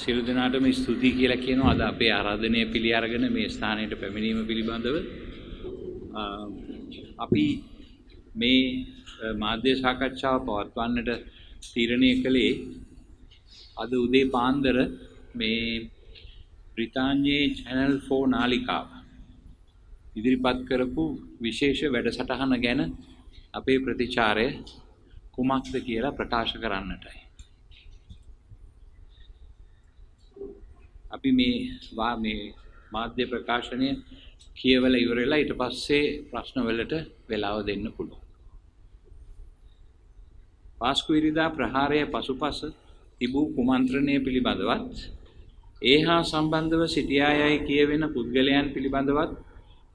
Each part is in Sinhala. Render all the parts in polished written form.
සියලු දෙනාටම ස්තුතියි කියලා කියනවා අද අපේ ආරාධනය පිළි අරගෙන මේ ස්ථානයට පැමිණීම පිළිබඳව අපි මේ මාධ්‍ය සාකච්ඡාව පවත්වන්නට තීරණය කළේ අද උදේ පාන්දර මේ බ්‍රිතාන්‍යයේ channel 4 නාලිකාව ඉදිරිපත් කරපු විශේෂ වැඩසටහන ගැන අපේ ප්‍රතිචාරය කුමක්ද කියලා ප්‍රකාශ කරන්නටයි. අපි මේ මාධ්‍ය ප්‍රකාශනය කියවලා ඉවරලා ඊට පස්සේ ප්‍රශ්න වලට වෙලාව දෙන්න පුළුවන්. පාස්කු ඉරිදා ප්‍රහාරය පසුපස තිබූ කුමන්ත්‍රණය පිළිබඳවත් ඒහා සම්බන්ධව සිටියායයි කියවෙන පුද්ගලයන් පිළිබඳවත්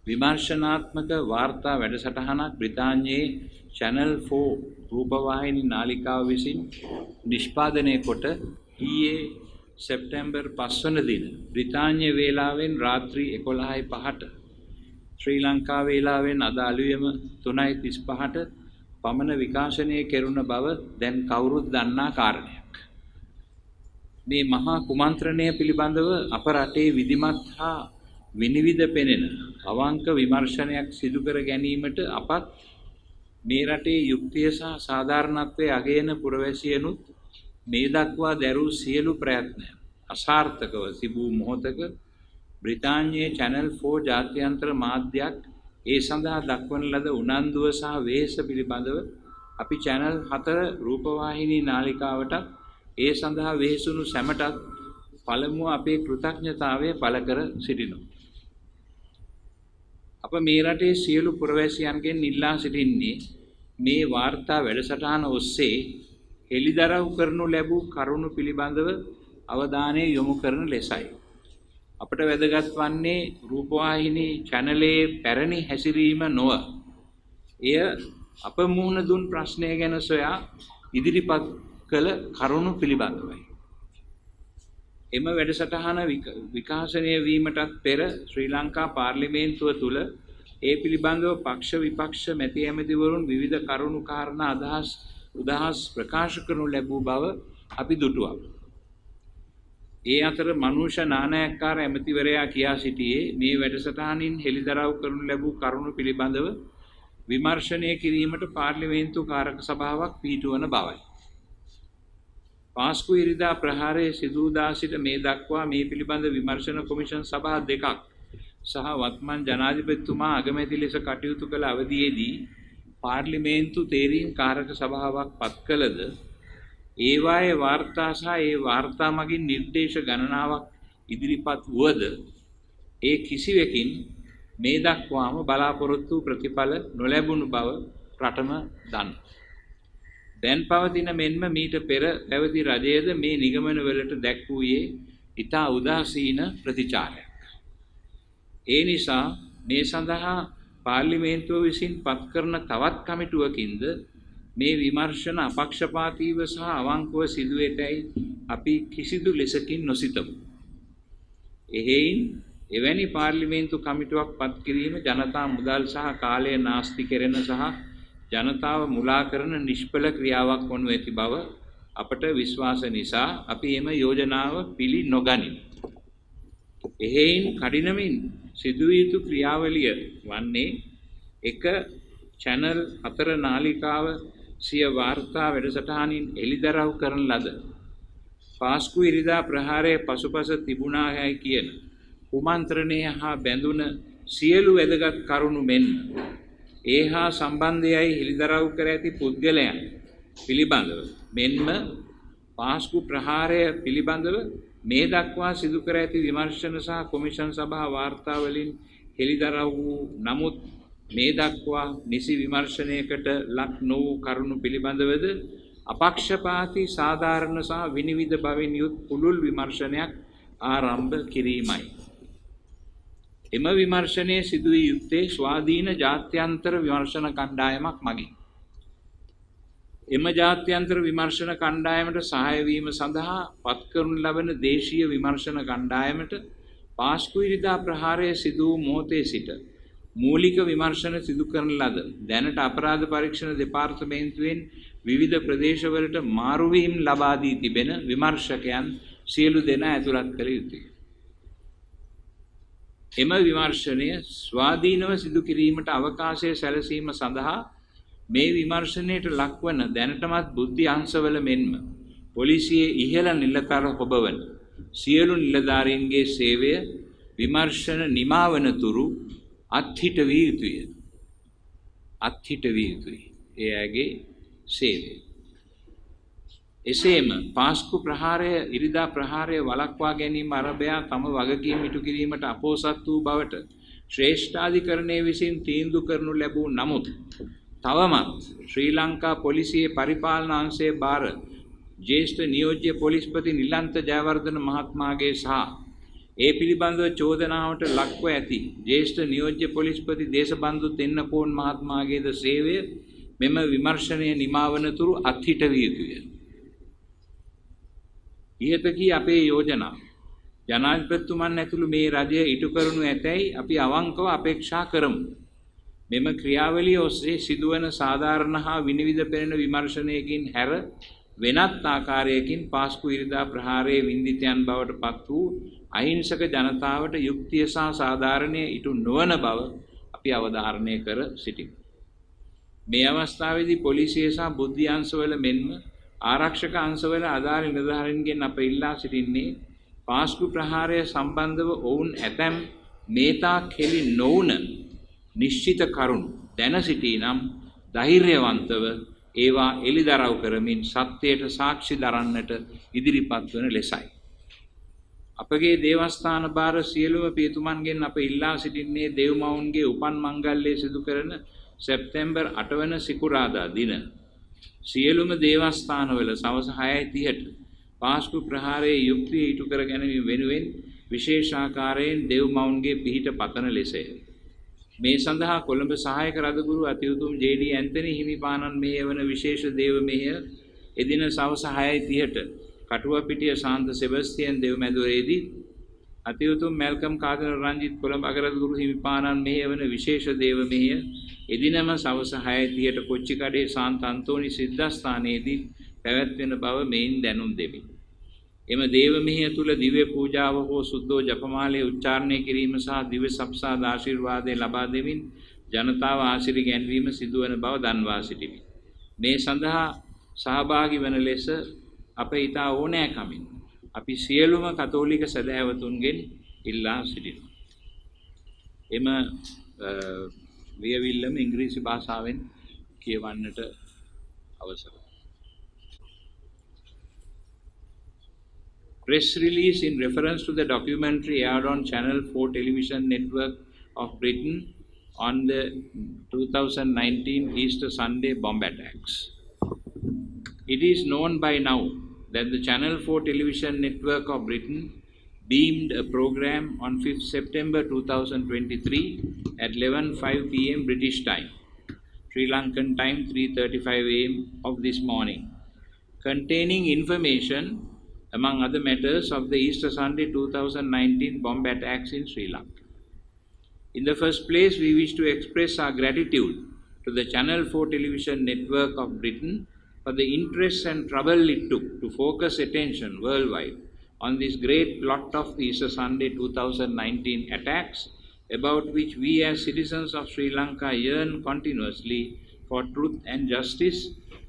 විමර්ශනාත්මක වාර්තා වැඩසටහනක් බ්‍රිතාන්‍යයේ channel 4 රූපවාහිනී නාලිකාව විසින් නිෂ්පාදනය කොට ඊයේ සැප්තැම්බර් 5 වන දින බ්‍රිතාන්‍ය වේලාවෙන් රාත්‍රී 11:05ට ශ්‍රී ලංකා වේලාවෙන් අද අලුයම 3:35ට පමණ විකාශනය කෙරුණ බව දැන් කවුරුත් දන්නා කාරණයක්. මේ මහා කුමන්ත්‍රණය පිළිබඳව අප රටේ විධිමත් හා විනිවිද පෙනෙන අවංක විමර්ශනයක් සිදු කර ගැනීමට අපත් මේ රටේ යුක්තිය සහ සාධාරණත්වයේ අගයන පුරවැසියනුත් මේ දක්වා දැරූ සියලු ප්‍රයත්න අසාර්ථකව තිබූ මොහොතක බ්‍රිතාන්‍යයේ channel 4 ජාත්‍යන්තර මාධ්‍යයක් ඒ සඳහා දක්වන ලද උනන්දුව සහ වෙහෙස පිළිබඳව අපි channel 4 රූපවාහිනී නාලිකාවට ඒ සඳහා වෙහෙසුණු සැමටත් පළමුව අපේ කෘතඥතාවය පළ කර සිටිනවා. අප මේ රටේ සියලු පුරවැසියන්ගෙන් ඉල්ලා සිටින්නේ මේ වාර්තා වැඩසටහන ඔස්සේ හෙළිදරව් කරනු ලැබූ කරුණු පිළිබඳව අවධානය යොමු කරන ලෙසයි. අපට වැදගත් වන්නේ රූපවාහිනී channelයේ පැරණි හැසිරීම නොව එය අප මුහුණ දුන් ප්‍රශ්නය ගැන සොයා ඉදිරිපත් කළ කරුණු පිළිබඳවයි. එම වැඩසටහන විකාශනය වීමටත් පෙර ශ්‍රී ලංකා පාර්ලිමේන්තුව තුළ ඒ පිළිබඳව පක්ෂ විපක්ෂ මැති ඇමතිවරුන් විවිධ කරුණු කාරණා උදහස් ප්‍රකාශ කරනු ලැබූ බව අපි දුටුවා. ඒ අතර මනුෂ්‍ය නානායක්කාර ඇමතිවරයා කියා සිටියේ මේ වැඩසටහනින් හෙළිදරව් කරනු ලැබූ කරුණු පිළිබඳව විමර්ශනය කිරීමට පාර්ලිමේන්තු කාරක සභාවක් පිහිටුවන බවයි. පාස්කු ඉරිදා ප්‍රහාරයේ සිදුවූදා සිට මේ දක්වා මේ පිළිබඳ විමර්ශන කොමිෂන් සභා දෙකක් සහ වත්මන් ජනාධිපතිතුමා අගමැති ලෙස කටයුතු කළ අවධියේදී පාර්ලිමේන්තු තේරීම් කාරක සභාවක් පත් කළද ඒවායේ වාර්තා සහ ඒ වාර්තා මගින් නිර්දේශ ගණනාවක් ඉදිරිපත් වුවද ඒ කිසිවකින් මේ දක්වාම බලාපොරොත්තු ප්‍රතිඵල නොලැබුණු බව රටම දන්නවා. දැන් පවතින මෙන්ම මීට පෙර පැවති රජයේද මේ නිගමන වලට දැක්වූයේ ඉතා උදාසීන ප්‍රතිචාරයක්. ඒ නිසා මේ සඳහා පාර්ලිමේන්තුව විසින් පත් කරන තවත් කමිටුවකින්ද මේ විමර්ශන අපක්ෂපාතීව සහ අවංකව සිදුවෙතැයි අපි කිසිදු ලෙසකින් නොසිතමු. එහෙයින් එවැනි පාර්ලිමේන්තු කමිටුවක් පත් කිරීම ජනතා මුදල් සහ කාලය නාස්ති කෙරෙන සහ ජනතාව මුලා කරන නිෂ්ඵල ක්‍රියාවක් වනු ඇති බව අපට විශ්වාස නිසා අපි එම යෝජනාව පිළි නොගනිමු. එහෙයින් කඩිනමින් සිදුවිය යුතු ක්‍රියාවලිය වන්නේ එක channel 4 නාලිකාව සිය වාර්තා වැඩසටහනින් එළිදරව් කරන ලද පාස්කු ඉරිදා ප්‍රහාරයේ පසුපස තිබුණායයි කියන කුමන්ත්‍රණය හා බැඳුන සියලු වැදගත් කරුණු මෙන් ඒහා සම්බන්ධයයි හෙළිදරව් කර ඇති පුද්ගලයන් පිළිබඳව මෙන්ම පාස්කු ප්‍රහාරය පිළිබඳව මේ දක්වා සිදු කර ඇති විමර්ශන සහ කොමිෂන් සභා වාර්තා වලින් හෙළිදරව් වූ නමුත් මේ දක්වා නිසි විමර්ශනයකට ලක් නො වූ කරුණු පිළිබඳවද අපක්ෂපාතී සාධාරණ සහ විනිවිද බවින් යුත් පුළුල් විමර්ශනයක් ආරම්භ කිරීමයි. එම විමර්ශනයේ සිදුවිය යුත්තේ ස්වාධීන ජාත්‍යන්තර විමර්ශන කණ්ඩායමක් මගින්. එම ජාත්‍යන්තර විමර්ශන කණ්ඩායමට සහාය වීම සඳහා පත් කරනු ලබන දේශීය විමර්ශන කණ්ඩායමට පාස්කු ඉරිදා ප්‍රහාරය සිදු වූ මොහොතේ සිට මූලික විමර්ශන සිදු කරන ලද දැනට අපරාධ පරීක්ෂණ දෙපාර්තමේන්තුවෙන් විවිධ ප්‍රදේශවලට මාරුවීම් ලබා දී තිබෙන විමර්ශකයන් සියලු දෙනා ඇතුළත් කළ යුතුය. එම විමර්ශනය ස්වාධීනව සිදු කිරීමට අවකාශය සැලසීම සඳහා මේ විමර්ශනයට ලක්වන දැනටමත් බුද්ධි අංශවල මෙන්ම පොලිසියේ ඉහළ නිලතර හොබවන සියලු නිලධාරීන්ගේ සේවය විමර්ශන නිමාවන තුරු අත්හිට විය යුතුය. අත්හිට විය යුතුය. එයාගේ සේවය. එසේම පාස්කු ප්‍රහාරය ඉරිදා ප්‍රහාරය වළක්වා ගැනීම අරඹයා තම වගකීම් ඉටු කිරීමට අපෝසත් වූ බවට ශ්‍රේෂ්ඨාධිකරණය විසින් තීන්දුව කරනු ලැබූ නමුත් තවමත් ශ්‍රී ලංකා පොලිසියේ පරිපාලන අංශයේ භාර ජ්‍යෙෂ්ඨ නියෝජ්‍ය පොලිස්පති නිලන්ත ජයවර්ධන මහත්මයාගේ සහ ඒ පිළිබඳව චෝදනාවට ලක්ව ඇති ජ්‍යෙෂ්ඨ නියෝජ්‍ය පොලිස්පති දේශබන්දු තෙන්නපෝන් මහත්මයාගේද සේවය මෙම විමර්ශනය නිමාවන තුරු අත්හිට විය යුතුය. ඉහතකී අපේ යෝජනා ජනාධිපතිතුමන් ඇතුළු මේ රජය ඉටු කරනු ඇතැයි අපි අවංකව අපේක්ෂා කරමු. මෙම ක්‍රියාවලිය ඔස්සේ සිදුවන සාධාරණ හා විනිවිද පෙනෙන විමර්ශනයකින් හැර වෙනත් ආකාරයකින් පාස්කු ඉරිදා ප්‍රහාරයේ වින්දිතයන් බවට පත් වූ අහිංසක ජනතාවට යුක්තිය සහ සාධාරණය ඉටු නොවන බව අපි අවධාරණය කර සිටිමු. මේ අවස්ථාවේදී පොලිසිය සහ බුද්ධි අංශවල මෙන්ම ආරක්ෂක අංශවල අදාළ නිලධාරීන්ගෙන් අප ඉල්ලා සිටින්නේ පාස්කු ප්‍රහාරය සම්බන්ධව ඔවුන් ඇතැම් මේතා කෙලි නොවුන නිශ්චිත කරුණු දැන සිටී නම් ධෛර්යවන්තව ඒවා එළිදරව් කරමින් සත්‍යයට සාක්ෂි දරන්නට ඉදිරිපත් වන ලෙසයි. අපගේ දේවස්ථාන භාර සියලුම පියතුමන්ගෙන් අප ඉල්ලා සිටින්නේ දෙව්මවුන්ගේ උපන් මංගල්‍යය සිදු කරන සැප්තැම්බර් 8 වන සිකුරාදා දින සියලුම දේවස්ථානවල සවස 6:30ට පාස්කු ප්‍රහාරයේ යුක්තිය ඉටු කර ගැනීම වෙනුවෙන් විශේෂාකාරයෙන් දෙව්මවුන්ගේ පිහිට පතන ලෙසය. මේ සඳහා කොළඹ සහායක රදගුරු අතිඋතුම් ජේ.ඩී. ඇන්තනි හිමිපාණන් මෙහෙයවන විශේෂ දේව මෙහෙය එදින සවස 6:30ට කටුවපිටිය ශාන්ත සෙබස්තියන් දෙව්මැදුරේදී අතිඋතුම් මැල්කම් කාදර රංජිත් කොළඹ අගරදගුරු හිමිපාණන් මෙහෙයවන විශේෂ දේව මෙහෙය එදිනම සවස 6:30ට කොච්චිකඩේ ශාන්ත අන්තෝනි සිද්ධාස්ථානයේදී පැවැත්වෙන බව මෙයින් දැනුම් දෙමි. එම දේව මෙහෙය තුල දිව්‍ය පූජාව හෝ සුද්ධෝ ජපමාලයේ උච්චාරණය කිරීම සහ දිව්‍ය සප්සාද ආශිර්වාදය ලබා දෙමින් ජනතාව ආශිර්වාද ගැනීම සිදුවන බව දන්වා සිටිමි. මේ සඳහා සහභාගී වන ලෙස අප ඊතා ඕනෑකමින් අපි සියලුම කතෝලික සදහැවතුන්ගෙන් ඉල්ලා සිටිනවා. එම ලියවිල්ලම ඉංග්‍රීසි භාෂාවෙන් කියවන්නට අවසරයි. Press release in reference to the documentary aired on Channel 4 television network of Britain on the 2019 Easter Sunday bomb attacks. It is known by now that the Channel 4 television network of Britain beamed a program on 5th September 2023 at 11:05 p.m. British time, Sri Lankan time 3:35 a.m. of this morning, containing information among other matters of the Easter Sunday 2019 bomb attacks in Sri Lanka. In the first place, we wish to express our gratitude to the Channel 4 television network of Britain for the interest and trouble it took to focus attention worldwide on this great plot of Easter Sunday 2019 attacks, about which we as citizens of Sri Lanka yearn continuously for truth and justice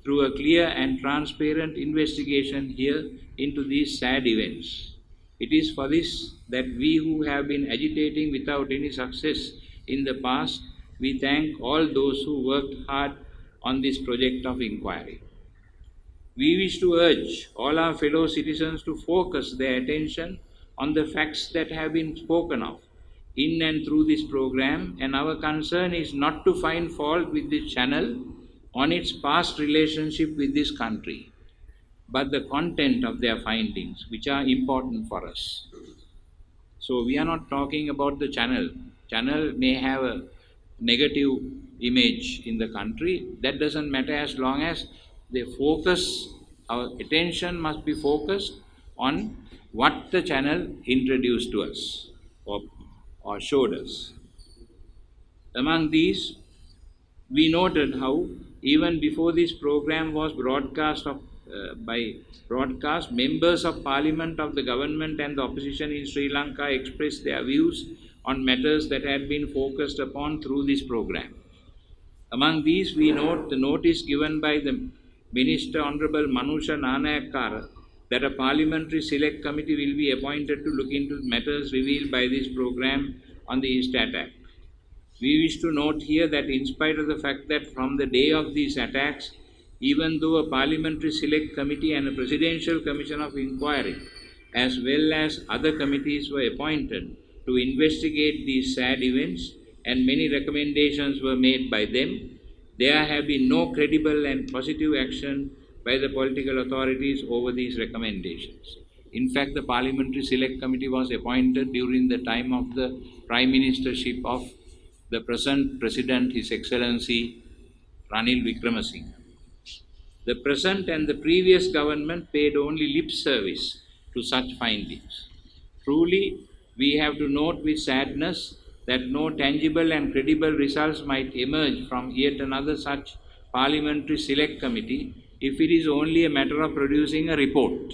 through a clear and transparent investigation here into these sad events. It is for this that we who have been agitating without any success in the past, we thank all those who worked hard on this project of inquiry. We wish to urge all our fellow citizens to focus their attention on the facts that have been spoken of in and through this program, and our concern is not to find fault with this channel on its past relationship with this country, but the content of their findings, which are important for us. So we are not talking about the channel. Channel may have a negative image in the country. That doesn't matter as long as they focus, our attention must be focused on what the channel introduced to us or showed us. Among these, we noted how even before this program was broadcast by broadcast, members of parliament of the government and the opposition in Sri Lanka expressed their views on matters that had been focused upon through this program. Among these, we note the notice given by the Minister Honorable Manusha Nanayakara that a parliamentary select committee will be appointed to look into matters revealed by this program on the East attack. We wish to note here that in spite of the fact that from the day of these attacks, even though a parliamentary select committee and a presidential commission of inquiry, as well as other committees were appointed to investigate these sad events, and many recommendations were made by them, there have been no credible and positive action by the political authorities over these recommendations. In fact, the Parliamentary Select Committee was appointed during the time of the Prime Ministership of the present President, His Excellency Ranil Wickremesinghe. The present and the previous government paid only lip service to such findings. Truly, we have to note with sadness that no tangible and credible results might emerge from yet another such Parliamentary Select Committee if it is only a matter of producing a report.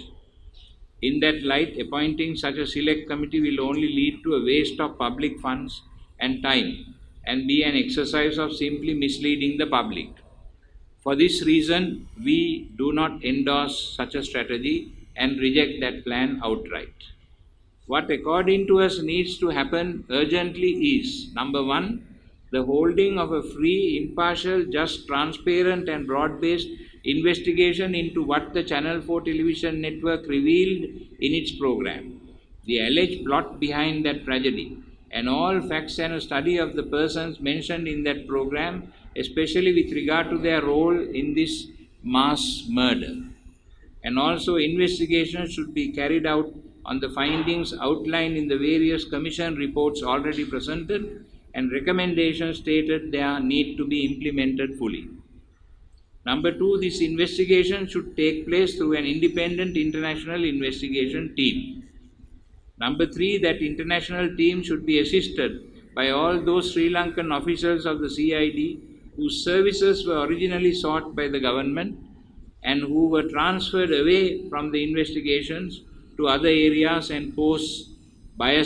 In that light, appointing such a select committee will only lead to a waste of public funds and time and be an exercise of simply misleading the public. For this reason, we do not endorse such a strategy and reject that plan outright. What according to us needs to happen urgently is, number one, the holding of a free, impartial, just, transparent and broad-based investigation into what the Channel 4 television network revealed in its program, the alleged plot behind that tragedy, and all facts and a study of the persons mentioned in that program, especially with regard to their role in this mass murder. And also investigations should be carried out on the findings outlined in the various commission reports already presented, and recommendations stated there need to be implemented fully. Number two, this investigation should take place through an independent international investigation team. Number three, that international team should be assisted by all those Sri Lankan officials of the CID whose services were originally sought by the government and who were transferred away from the investigations to other areas and posts by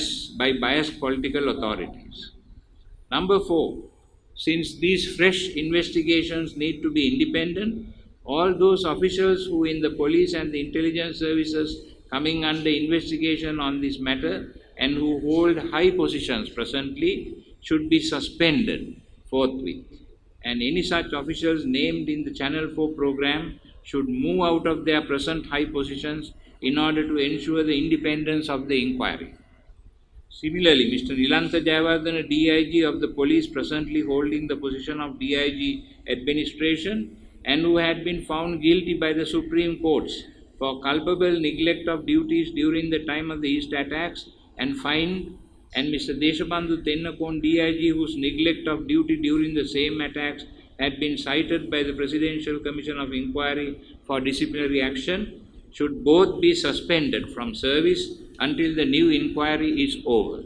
biased political authorities. Number four, since these fresh investigations need to be independent, all those officials who in the police and the intelligence services coming under investigation on this matter and who hold high positions presently should be suspended forthwith. And any such officials named in the Channel 4 program should move out of their present high positions in order to ensure the independence of the inquiry. Similarly, Mr. Nilantha Jayawardena, DIG of the police, presently holding the position of DIG administration and who had been found guilty by the Supreme Courts for culpable neglect of duties during the time of the East attacks and fined, and Mr. Deshabandhu Tennakon, DIG, whose neglect of duty during the same attacks had been cited by the Presidential Commission of Inquiry for disciplinary action, should both be suspended from service until the new inquiry is over.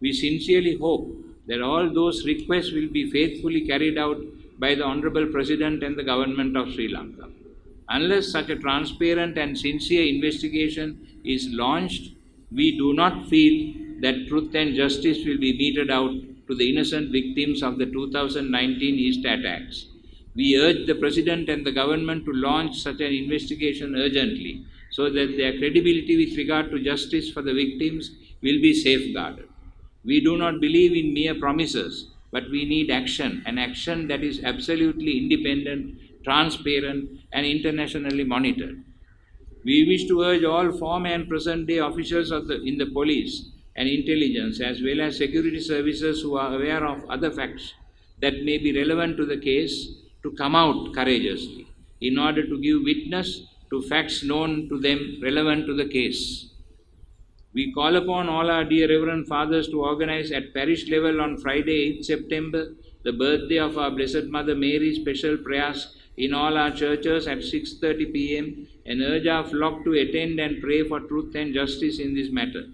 We sincerely hope that all those requests will be faithfully carried out by the Honorable President and the Government of Sri Lanka. Unless such a transparent and sincere investigation is launched, we do not feel that truth and justice will be meted out to the innocent victims of the 2019 East attacks. We urge the President and the Government to launch such an investigation urgently so that their credibility with regard to justice for the victims will be safeguarded. We do not believe in mere promises, but we need action, an action that is absolutely independent, transparent, and internationally monitored. We wish to urge all former and present-day officials in the police and intelligence, as well as security services who are aware of other facts that may be relevant to the case, to come out courageously in order to give witness to facts known to them relevant to the case. We call upon all our dear Reverend Fathers to organize at parish level on Friday, 8th September, the birthday of our Blessed Mother Mary, special prayers in all our churches at 6:30 p.m. and urge our flock to attend and pray for truth and justice in this matter.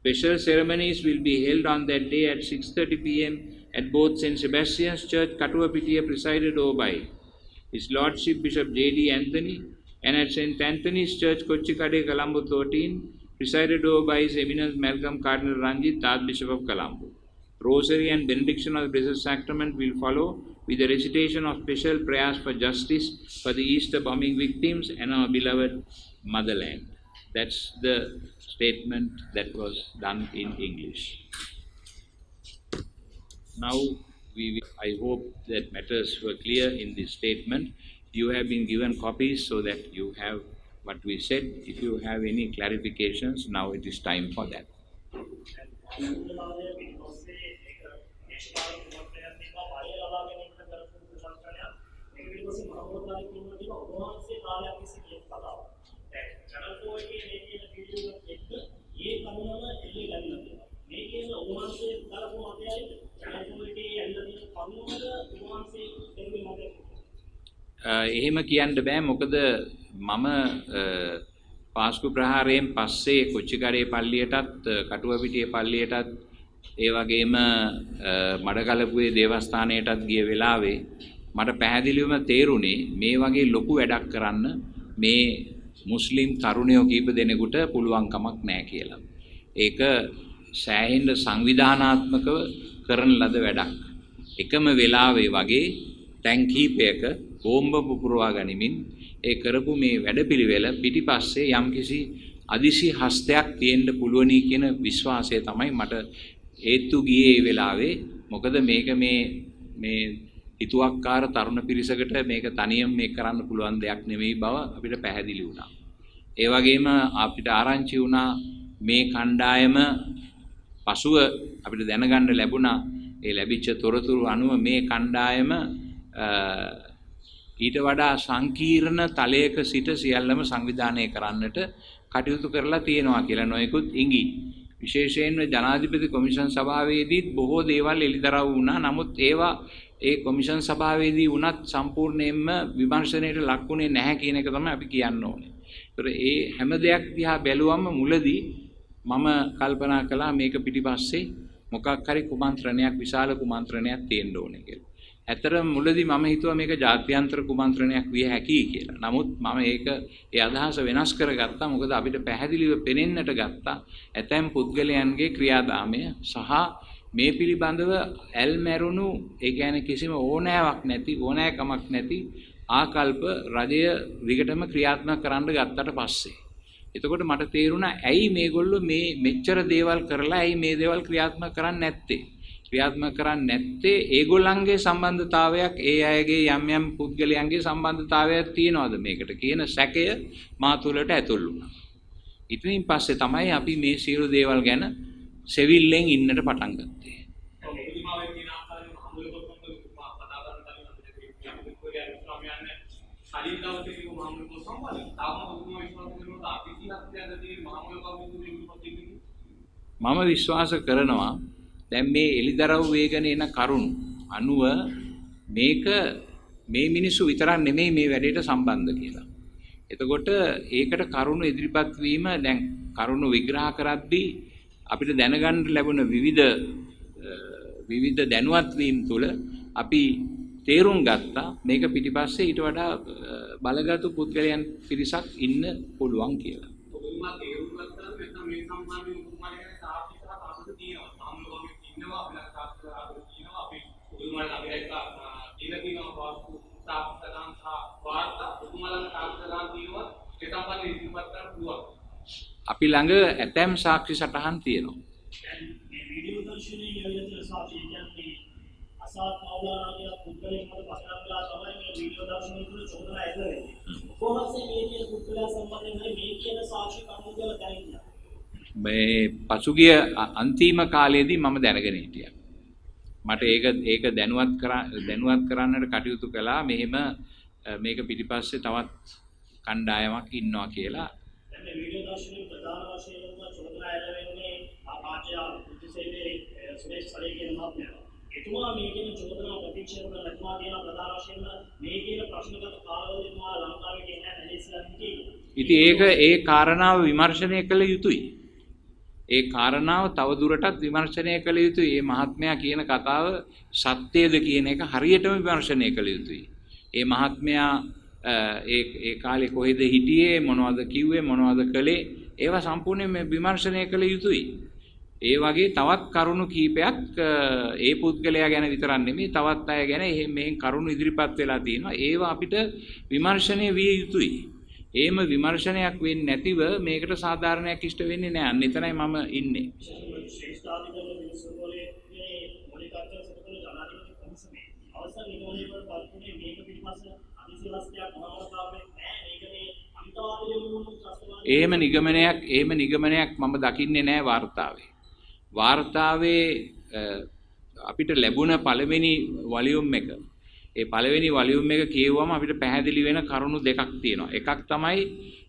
Special ceremonies will be held on that day at 6:30 p.m. at both St. Sebastian's Church, Katuwapitiya, presided over by His Lordship Bishop J.D. Anthony, and at St. Anthony's Church, Kochikade, Colombo 13, presided over by His Eminence Malcolm Cardinal Ranjit, Archbishop of Colombo. Rosary and benediction of the Blessed Sacrament will follow with the recitation of special prayers for justice for the Easter bombing victims and our beloved motherland. That's the statement that was done in English. Now, I hope that matters were clear in this statement. You have been given copies so that you have what we said. If you have any clarifications, now it is time for that. එහෙම කියන්න බෑ මොකද මම පාස්කු ප්‍රහාරයෙන් පස්සේ කොච්චිකඩේ පල්ලියටත් කටුවපිටිය පල්ලියටත් ඒ වගේම මඩකලපුවේ දේවස්ථානයටත් ගිය වෙලාවේ මට පැහැදිලිවම තේරුණේ මේ වගේ ලොකු වැඩක් කරන්න මේ මුස්ලිම් තරුණයෝ කීප දෙනෙකුට පුළුවන් කමක් නැහැ කියලා. ඒක සෑහෙන සංවිධානාත්මකව කරන ලද වැඩක්. එකම වෙලාවේ වගේ ටැංක් කීපයක බෝම්බ පුපුරවා ගනිමින් ඒ කරපු මේ වැඩපිළිවෙල පිටිපස්සේ යම්කිසි අදිසි හස්තයක් තියෙන්න පුළුවනි කියන විශ්වාසය තමයි මට හේතු ගියේ ඒ වෙලාවේ. මොකද මේක මේ හිතුවක්කාර තරුණ පිරිසකට මේක තනියම මේක කරන්න පුළුවන් දෙයක් නෙමෙයි බව අපිට පැහැදිලි වුණා. ඒ වගේම අපිට ආරංචි වුණා මේ කණ්ඩායම පසුව අපිට දැනගන්න ලැබුණා ඒ ලැබිච්ච තොරතුරු අනුව මේ කණ්ඩායම ඊට වඩා සංකීර්ණ තලයක සිට සියල්ලම සංවිධානය කරන්නට කටයුතු කරලා තියෙනවා කියලා නොයෙකුත් ඉඟි. විශේෂයෙන්ම ජනාධිපති කොමිෂන් සභාවේදීත් බොහෝ දේවල් එළිදරව් වුණා. නමුත් ඒවා ඒ කොමිෂන් සභාවේදී වුණත් සම්පූර්ණයෙන්ම විමර්ශනයට ලක් වුණේ නැහැ කියන එක තමයි අපි කියන්න ඕනේ. ඒතර ඒ හැම දෙයක් දිහා බැලුවම මුලදී මම කල්පනා කළා මේක පිටිපස්සේ මොකක් හරි කුමන්ත්‍රණයක් විශාල කුමන්ත්‍රණයක් තියෙන්න ඕනේ කියලා. ඇත්තටම මුලදී මම හිතුවා මේක ජාත්‍යන්තර කුමන්ත්‍රණයක් විය හැකියි කියලා. නමුත් මම ඒ අදහස වෙනස් කරගත්තා. මොකද අපිට පැහැදිලිව පෙනෙන්නට ගත්තා ඇතැම් පුද්ගලයන්ගේ ක්‍රියාදාමය සහ මේ පිළිබඳව ඇල්මැරුණු ඒ කියන්නේ කිසිම ඕනෑකමක් නැති ආකල්ප රජය විකටම ක්‍රියාත්මක කරන්න ගත්තට පස්සේ. එතකොට මට තේරුණා ඇයි මේගොල්ලෝ මේ මෙච්චර දේවල් කරලා ඇයි මේ දේවල් ක්‍රියාත්මක කරන්නේ නැත්තේ? ක්‍රියාත්මක කරන්නේ නැත්තේ ඒගොල්ලන්ගේ සම්බන්ධතාවයක් ඒ අයගේ යම් පුද්ගලයන්ගේ සම්බන්ධතාවයක් තියනවාද මේකට කියන සැකය මා තුළට ඇතුල් වුණා. ඉතින් පස්සේ තමයි අපි මේ සියලු දේවල් ගැන සෙවිල්ලෙන් ඉන්නට පටන් ගත්තේ. මම විශ්වාස කරනවා දැන් මේ එලිදරව් වේගන එන කරුණු අනුව මේක මේ මිනිස්සු විතරක් නෙමෙයි මේ වැඩේට සම්බන්ධ කියලා. එතකොට ඒකට කරුණු ඉදිරිපත් වීම දැන් කරුණු විග්‍රහ කරද්දී අපිට දැනගන්න ලැබුණ විවිධ දැනුවත් වීම තුළ අපි තේරුම් ගත්තා මේක පිටිපස්සේ ඊට වඩා බලගත්ු පුද්ගලයන් පිරිසක් ඉන්න පුළුවන් කියලා. අපි ළඟ ඇතැම් සාක්ෂි සටහන් තියෙනවා. මේ පසුගිය අන්තිම කාලයේදී මම දැනගෙන හිටියා. මට ඒක දැනුවත් කරන්නට කටයුතු කළා මෙහෙම මේක පිටිපස්සේ තවත් කණ්ඩායමක් ඉන්නවා කියලා. ඉතින් ඒ කාරණාව විමර්ශනය කළ යුතුයි. ඒ කාරණාව තව දුරටත් විමර්ශනය කළ යුතුයි. මේ මහත්මයා කියන කතාව සත්‍යද කියන එක හරියටම විමර්ශනය කළ යුතුයි. මේ මහත්මයා ඒ කාලේ කොහෙද හිටියේ මොනවද කිව්වේ මොනවද කළේ ඒවා සම්පූර්ණයෙන් මේ විමර්ශනය කළ යුතුයි. ඒ වගේ තවත් කරුණු කීපයක් ඒ පුද්ගලයා ගැන විතරක් නෙමෙයි තවත් අය ගැන මේ කරුණු ඉදිරිපත් වෙලා තියෙනවා. ඒවා අපිට විමර්ශනය විය යුතුයි. එහෙම විමර්ශනයක් වෙන්නේ නැතිව මේකට සාධාරණයක් ඉෂ්ට වෙන්නේ නැහැ. අන්න එතනයි මම ඉන්නේ. එහෙම නිගමනයක් මම දකින්නේ නැහැ වාර්තාවේ. වාර්තාවේ අපිට ලැබුණ පළවෙනි වොලියුම් එක. ඒ පළවෙනි වොලියුම් එක කියවුවම අපිට පැහැදිලි වෙන කරුණු දෙකක් තියෙනවා. එකක් තමයි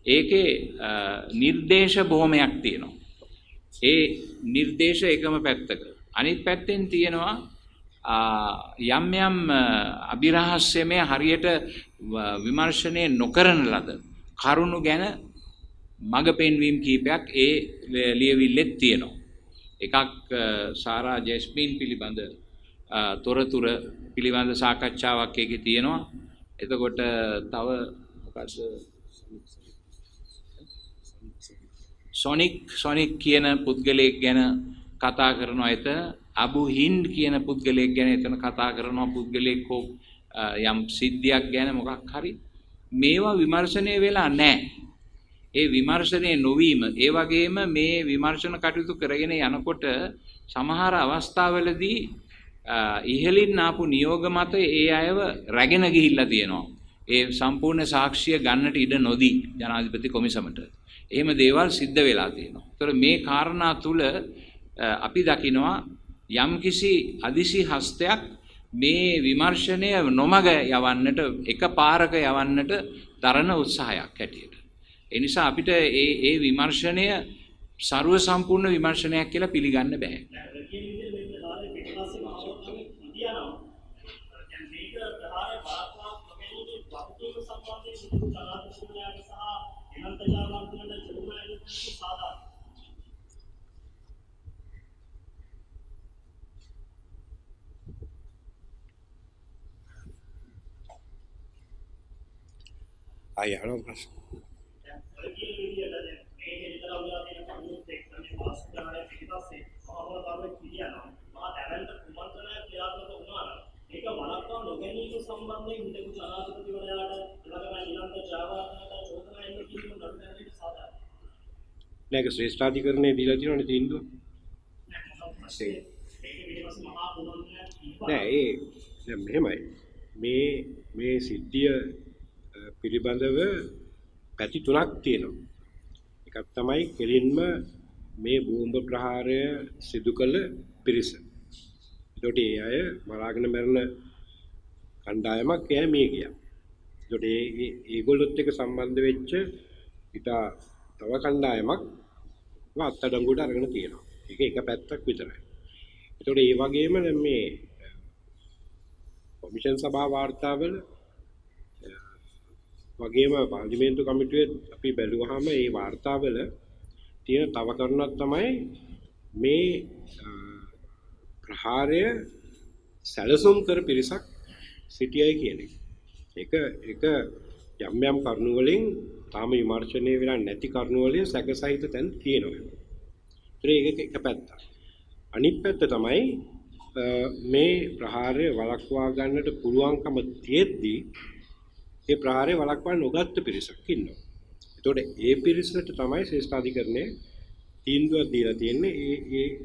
ඒකේ නිර්දේශ බොහොමයක් තියෙනවා. ඒ නිර්දේශ එකම පැත්තක. අනිත් පැත්තෙන් තියෙනවා යම් යම් අභිරහස්‍යමය හරියට විමර්ශනය නොකරන ලද කරුණු ගැන මඟ පෙන්වීම් කීපයක් ඒ ලියවිල්ලෙත් තියෙනවා. එකක් සාරා ජෙස්මින් පිළිබඳ තොරතුර පිළිබඳ සාකච්ඡාවක් එකේ තියෙනවා. එතකොට තව මොකද්ද සොනික් කියන පුද්ගලයෙක් ගැන කතා කරනවා. එතන අබු හින්ඩ් කියන පුද්ගලයෙක් ගැන එතන කතා කරනවා. පුද්ගලයෙක් යම් සිද්ධියක් ගැන මොකක් හරි මේවා විමර්ශනය වෙලා නැහැ. ඒ විමර්ශනය නොවීම ඒ වගේම මේ විමර්ශන කටයුතු කරගෙන යනකොට සමහර අවස්ථාවලදී ඉහළින් ආපු නියෝග මත ඒ අයව රැගෙන ගිහිල්ලා තියෙනවා. ඒ සම්පූර්ණ සාක්ෂිය ගන්නට ඉඩ නොදී ජනාධිපති කොමිසමට. එහෙම දේවල් සිද්ධ වෙලා තියෙනවා. ඒතර මේ කාරණා තුල අපි දකිනවා යම්කිසි අදිසි හස්තයක් මේ විමර්ශනය නොමග යවන්නට එකපාරක යවන්නට දරන උත්සාහයක් හැටියට. ඒ නිසා අපිට ඒ විමර්ශනය ਸਰව සම්පූර්ණ විමර්ශනයක් කියලා පිළිගන්න බෑ. අයහන ප්‍රශ්න නේක ශ්‍රේෂ්ඨාධිකරණයේ දීලා තියෙනවනේ තීන්දුව. නෑ ඒ දැන් මෙහෙමයි. මේ සිද්ධිය පිළිබඳව පැති තුනක් තියෙනවා. එකක් තමයි කෙලින්ම මේ බෝම්බ ප්‍රහාරය සිදු කළ පිරිස. ඒකට ඒ අය මරාගෙන මරන කණ්ඩායමක් එයා මේ ගියා. ඒකට ඒගොල්ලොත් එක්ක සම්බන්ධ වෙච්ච ඉතා තව කණ්ඩායමක් අත්අඩංගුවට අරගෙන තියෙනවා. ඒක එක පැත්තක් විතරයි. ඒකට ඒ වගේම දැන් මේ කොමිෂන් සභා වාර්තාවල වගේම පාර්ලිමේන්තු කමිටුවේ අපි බැලුවාම මේ වාර්තාවල තියෙන තව කරුණක් තමයි මේ ප්‍රහාරය සැලසුම් කර පිරිසක් සිටියයි කියන එක. ඒක යම් යම් කරුණු වලින් තාම විමර්ශනය වෙලා නැති කරුණු වලින් සැකසහිත තැන් තියෙනවා. ඒක එක පැත්තක්. අනිත් පැත්ත තමයි මේ ප්‍රහාරය වළක්වා ගන්නට පුළුවන්කම තියෙද්දී ඒ ප්‍රහාරය වළක්වා නොගත්ත පිරිසක් ඉන්නවා. ඒතකොට ඒ පිරිසට තමයි ශ්‍රේෂ්ඨාධිකරණයේ තීන්දුවක් දීලා තියෙන්නේ.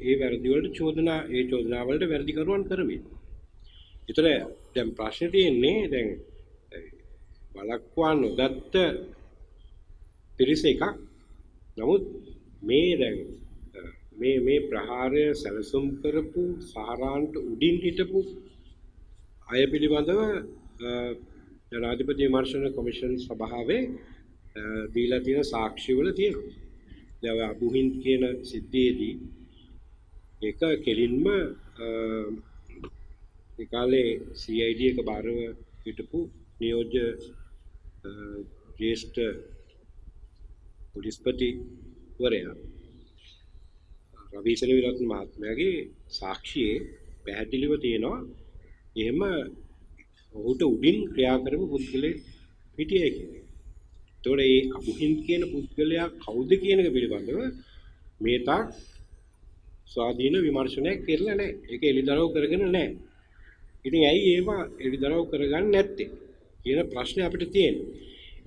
ඒ වැරදි වලට චෝදනා වලට වැරදි කරුවන් කරමින්. ඒතර දැන් ප්‍රශ්නේ තියෙන්නේ දැන් වළක්වා නොගත්ත පිරිස එකක්. නමුත් මේ දැන් මේ ප්‍රහාරය සැලසුම් කරපු සහරාන්ට උඩින් හිටපු අය පිළිබඳව ජනාධිපති විමර්ශන කොමිෂන් සභාවේ දීලා තියෙන සාක්ෂිවල තියෙනවා. දැන් අබු හින්ඩ් කියන සිද්ධියේදී ඒක කෙලින්ම ඒ කාලේ CID එක බාරව හිටපු නියෝජ්‍ය ජ්‍යෙෂ්ඨ පොලිස්පතිවරයා රවීසන විරත්න මහත්මයාගේ සාක්ෂියේ පැහැදිලිව තියෙනවා එහෙම ඔහුට උඩින් ක්‍රියා කරපු පුද්ගලයෙක් PTI කියන්නේ. ඒතකොට මේ අබුහින් කියන පුද්ගලයා කවුද කියන එක පිළිබඳව මේ තාක් ස්වාධීන විමර්ශනයක් කරලා නැහැ. ඒක එළිදරව් කරගෙන නැහැ. ඉතින් ඇයි ඒවා එළිදරව් කරගන්නේ නැත්තේ කියන ප්‍රශ්නේ අපිට තියෙනවා.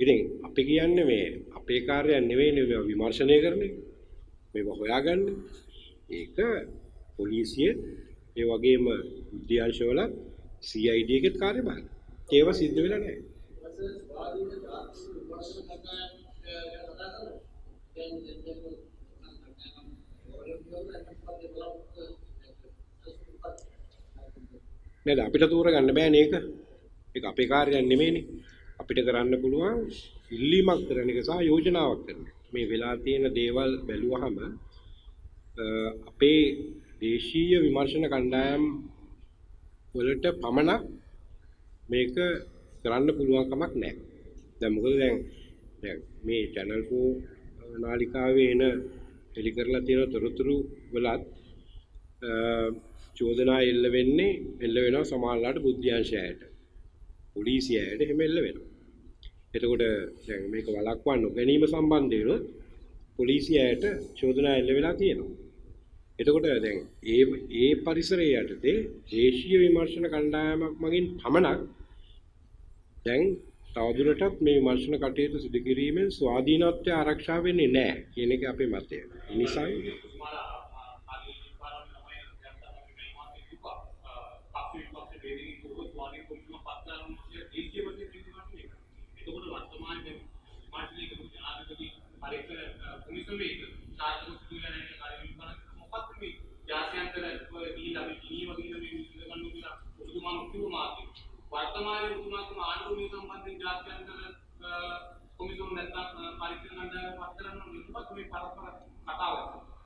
ඉතින් අපි කියන්නේ මේ අපේ කාර්යයක් නෙවෙයිනේ මේවා විමර්ශනය කරන එක. මේවා හොයාගන්න. ඒක පොලිසිය ඒ වගේම විද්‍යාංශවල CID එකේ කාර්යභාරය. ඒව සිද්ධ වෙලා නැහැ. නේද අපිට තෝරගන්න බෑනේ ඒක. ඒක අපේ කාර්යයක් නෙමෙයිනේ. අපිට කරන්න පුළුවන් ඉල්ලීමක් කරන එක සහ යෝජනාවක් කරන එක. මේ වෙලා තියෙන දේවල් බැලුවහම අපේ දේශීය විමර්ශන කණ්ඩායම් වලට පමණක් මේක කරන්න පුළුවන් කමක් නැහැ. දැන් මොකද දැන් මේ channel 4 නාලිකාවේ එන එලි කරලා තියෙන තොරතුරු වලත් චෝදනා එල්ල වෙනවා සමාජලාට බුද්ධ්‍යංශයට පොලිසියට එහෙම එල්ල වෙනවා. එතකොට දැන් මේක වළක්වන්න ගැනීම සම්බන්ධයෙන් පොලිසියට චෝදනා එල්ල වෙලා තියෙනවා. එතකොට දැන් ඒ පරිසරය යටතේ දේශීය විමර්ශන කණ්ඩායමක් මගින් පමණක් දැන් තවදුරටත් මේ විමර්ශන කටයුතු සිදු කිරීමෙන් ස්වාධීනත්වය ආරක්ෂා වෙන්නේ නැහැ කියන එක අපේ මතය. ඒ නිසා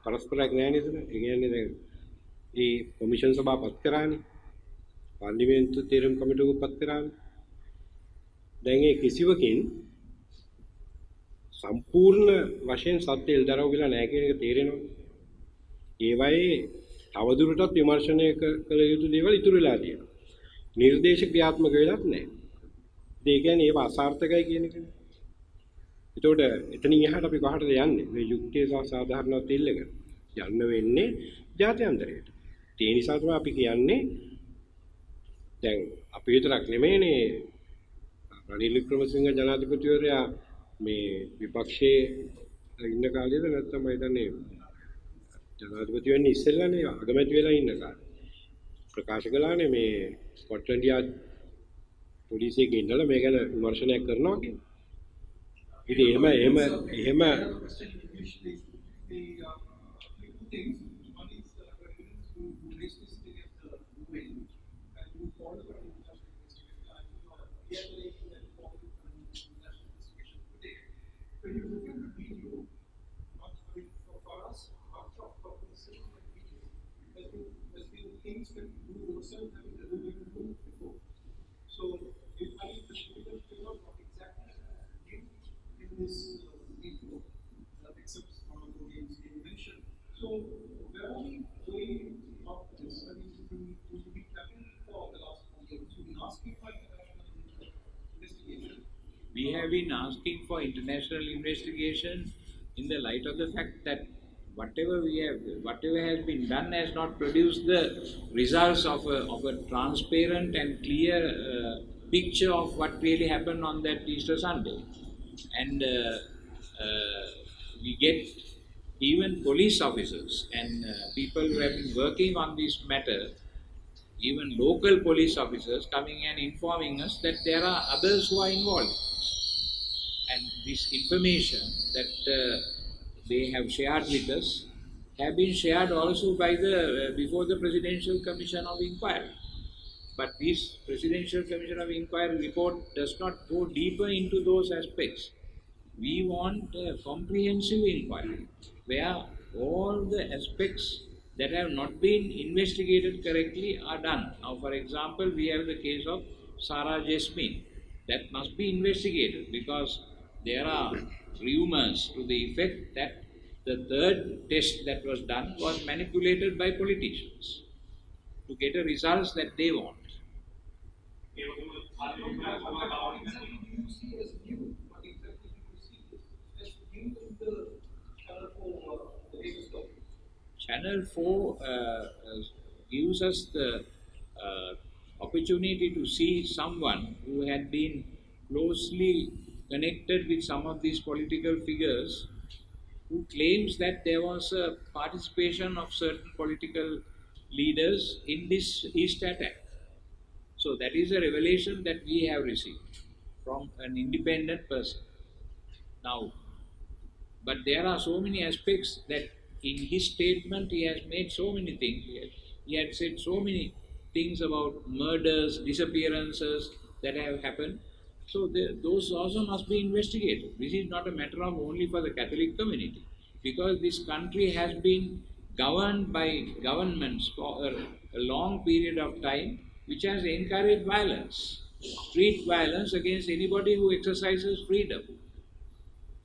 පරස්පරයක් නැහැ නේද? ඒ කියන්නේ දැන් මේ කොමිෂන් සභාව පත් කරානේ. පාර්ලිමේන්තු තීරණ කමිටුව පත් කරානේ. දැන් ඒ කිසිවකින් සම්පූර්ණ වශයෙන් සත්‍ය එල්දරව් වෙලා නැහැ කියන එක තේරෙනවා. ඒවයේ තවදුරටත් විමර්ශනය කළ යුතු දේවල් ඉතුරු වෙලා තියෙනවා. නිර්දේශ ක්‍රියාත්මක වෙලත් නැහැ. ඒ කියන්නේ ඒව අසාර්ථකයි කියන එකනේ. එතකොට එතනින් එහාට අපි කොහටද යන්නේ? මේ යුක්තිය සහ සාධාරණත්වය ඉල්ලගෙන යන්න වෙන්නේ ජාත්‍යන්තරයට. ඒ නිසා තමයි අපි කියන්නේ දැන් අපි විතරක් නෙමෙයිනේ රනිල් වික්‍රමසිංහ ජනාධිපතිවරයා මේ විපක්ෂයේ ඉන්න කාලේද නැත්නම් මම හිතන්නේ ජනාධිපති වෙන්නේ ඉස්සෙල්ලානේ අගමැති වෙලා ඉන්න කාලේ ප්‍රකාශ කළානේ මේ ස්කොට්ලන්ඩ් යාඩ් පොලිසියකින් ඉඳලා මේ ගැන විමර්ශනයක් කරනවා කියන්නේ. ඉතින් එහෙම We have been asking for international investigation in the light of the fact that whatever has been done has not produced the results of a transparent and clear picture of what really happened on that Easter Sunday. And we get even police officers and people who have been working on this matter, even local police officers coming and informing us that there are others who are involved. And this information that they have shared with us have been shared also by before the Presidential Commission of Inquiry. But this Presidential Commission of Inquiry report does not go deeper into those aspects. We want a comprehensive inquiry where all the aspects that have not been investigated correctly are done. Now, for example, we have the case of Sarah Jasmine. That must be investigated because there are rumors to the effect that the third test that was done was manipulated by politicians to get the results that they want. Channel 4 gives us the opportunity to see someone who had been closely connected with some of these political figures, who claims that there was a participation of certain political leaders in this East attack. So that is a revelation that we have received from an independent person. Now, but there are so many aspects that in his statement he has made so many things. He had said so many things about murders, disappearances that have happened. So those also must be investigated. This is not a matter of only for the Catholic community, because this country has been governed by governments for a long period of time, which has encouraged violence, street violence against anybody who exercises freedom.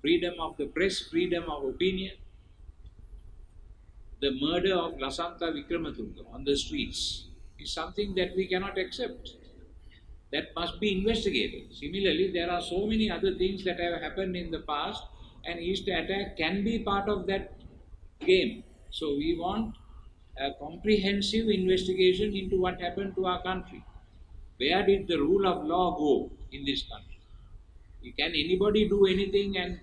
Freedom of the press, freedom of opinion. The murder of Lasantha Vikramatunga on the streets is something that we cannot accept. That must be investigated. Similarly, there are so many other things that have happened in the past, and East attack can be part of that game. So we want a comprehensive investigation into what happened to our country. Where did the rule of law go in this country? Can anybody do anything and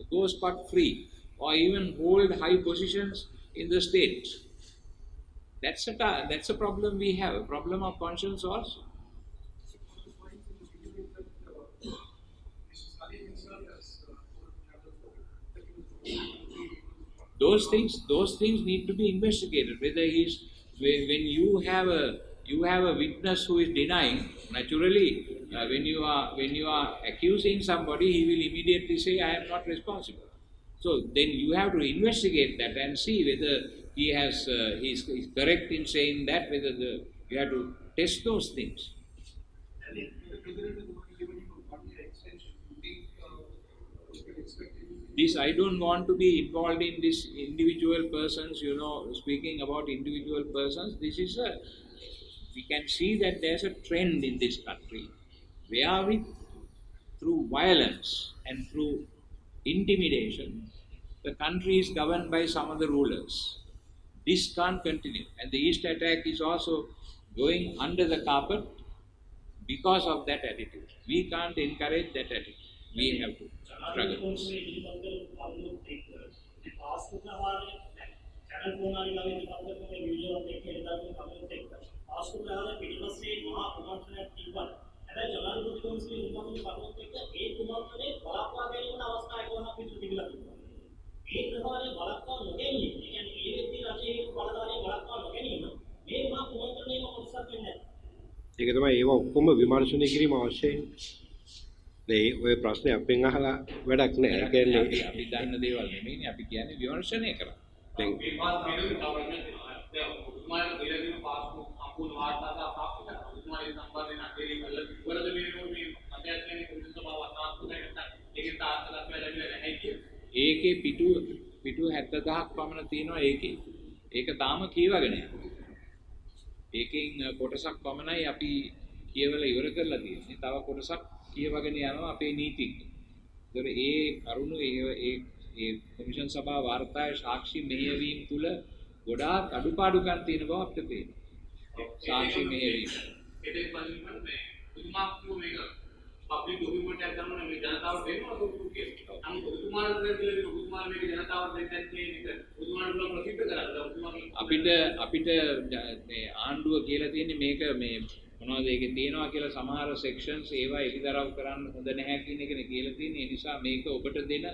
go scot-free, or even hold high positions in the state? That's a problem we have, a problem of conscience also. Those things need to be investigated. Whether when you have a witness who is denying, naturally, when you are accusing somebody, he will immediately say, "I am not responsible." So then you have to investigate that and see whether he is correct in saying that. You have to test those things. This, I don't want to be involved in this individual persons, speaking about individual persons. We can see that there's a trend in this country where through violence and through intimidation, the country is governed by some of the rulers. This can't continue. And the East attack is also going under the carpet because of that attitude. We can't encourage that attitude. We have to struggle. ඒක තමයි ඒව ඔක්කොම විමර්ශනය කිරීම අවශ්‍යයි. ඔය ප්‍රශ්නේ අපෙන් අහලා වැඩක් නෑ. ඒ කියන්නේ අපි දන්න දේවල් නෙමෙයිනේ අපි කියන්නේ විමර්ශනය කරා. දැන් ඒකේ පිටු 70000ක් පමණ තියෙනවා ඒකේ. ඒක තාම කියවගෙන යනවා. ඒකෙන් කොටසක් පමණයි අපි කියවලා ඉවර කරලා තියෙන්නේ. තව කොටසක් කියවගෙන යනවා අපේ නීතිඥ. ඒතර ඒ කරුණු ඒ කොමිෂන් සභාව වාර්තාවේ සාක්ෂි මෙහෙයවීම තුල ගොඩාක් අඩුපාඩුකම් තියෙන බව අපිට පේනවා. සාක්ෂි මෙහෙයවීම. ඒකෙන් පස්සේ මේ උතුමාක්කෝ මේක පබ්ලික් ඩොකියුමන්ට් එකක් ගන්න මේ ජනතාවට දෙනවා කියලා. අනිත් උතුමාට දෙන්න උතුමා මේක ජනතාවට දෙන්න තියෙන එක උතුමාට ප්‍රසිද්ධ කරලා අපිට මේ ආණ්ඩුව කියලා තියෙන්නේ මේක මේ මොනවද ඒකේ තියෙනවා කියලා සමහර සෙක්ෂන්ස් ඒවා එලිදරව් කරන්න හොඳ නැහැ කියන එකනේ කියලා තියෙන්නේ. ඒ නිසා මේක ඔබට දෙන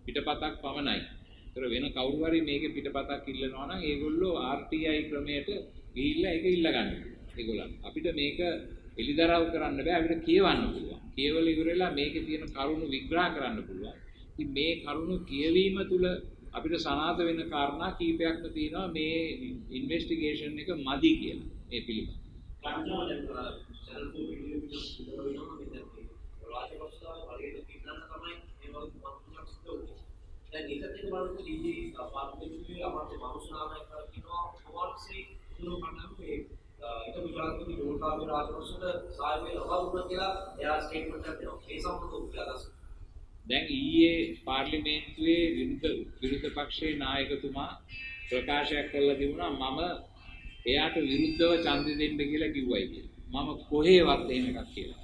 පිටපතක් පමණයි. ඒතර වෙන කවුරු හරි මේකේ පිටපතක් ඉල්ලනවා නම් ඒගොල්ලෝ RTI ක්‍රමයට ගිහිල්ලා ඒක ඉල්ල ගන්න. ඒගොල්ලන් අපිට මේක එලිදරව් කරන්න බෑ. අපිට කියවන්න පුළුවන්. කියවල ඉවරලා මේකේ තියෙන කරුණු විග්‍රහ කරන්න පුළුවන්. ඉතින් මේ කරුණු කියවීම තුළ අපිට සනාථ වෙන කාරණා කීපයක්ම තියෙනවා මේ ඉන්වෙස්ටිගේෂන් එක මදි කියලා මේ පිළිබඳව. දැන් ඊයේ පාර්ලිමේන්තුවේ විරුද්ධ පක්ෂයේ නායකතුමා ප්‍රකාශයක් කරලා තිබුණා මම එයාට විරුද්ධව ඡන්දෙ දෙන්න කියලා කිව්වයි කියලා. මම කොහේවත් එහෙම එකක් කියලා.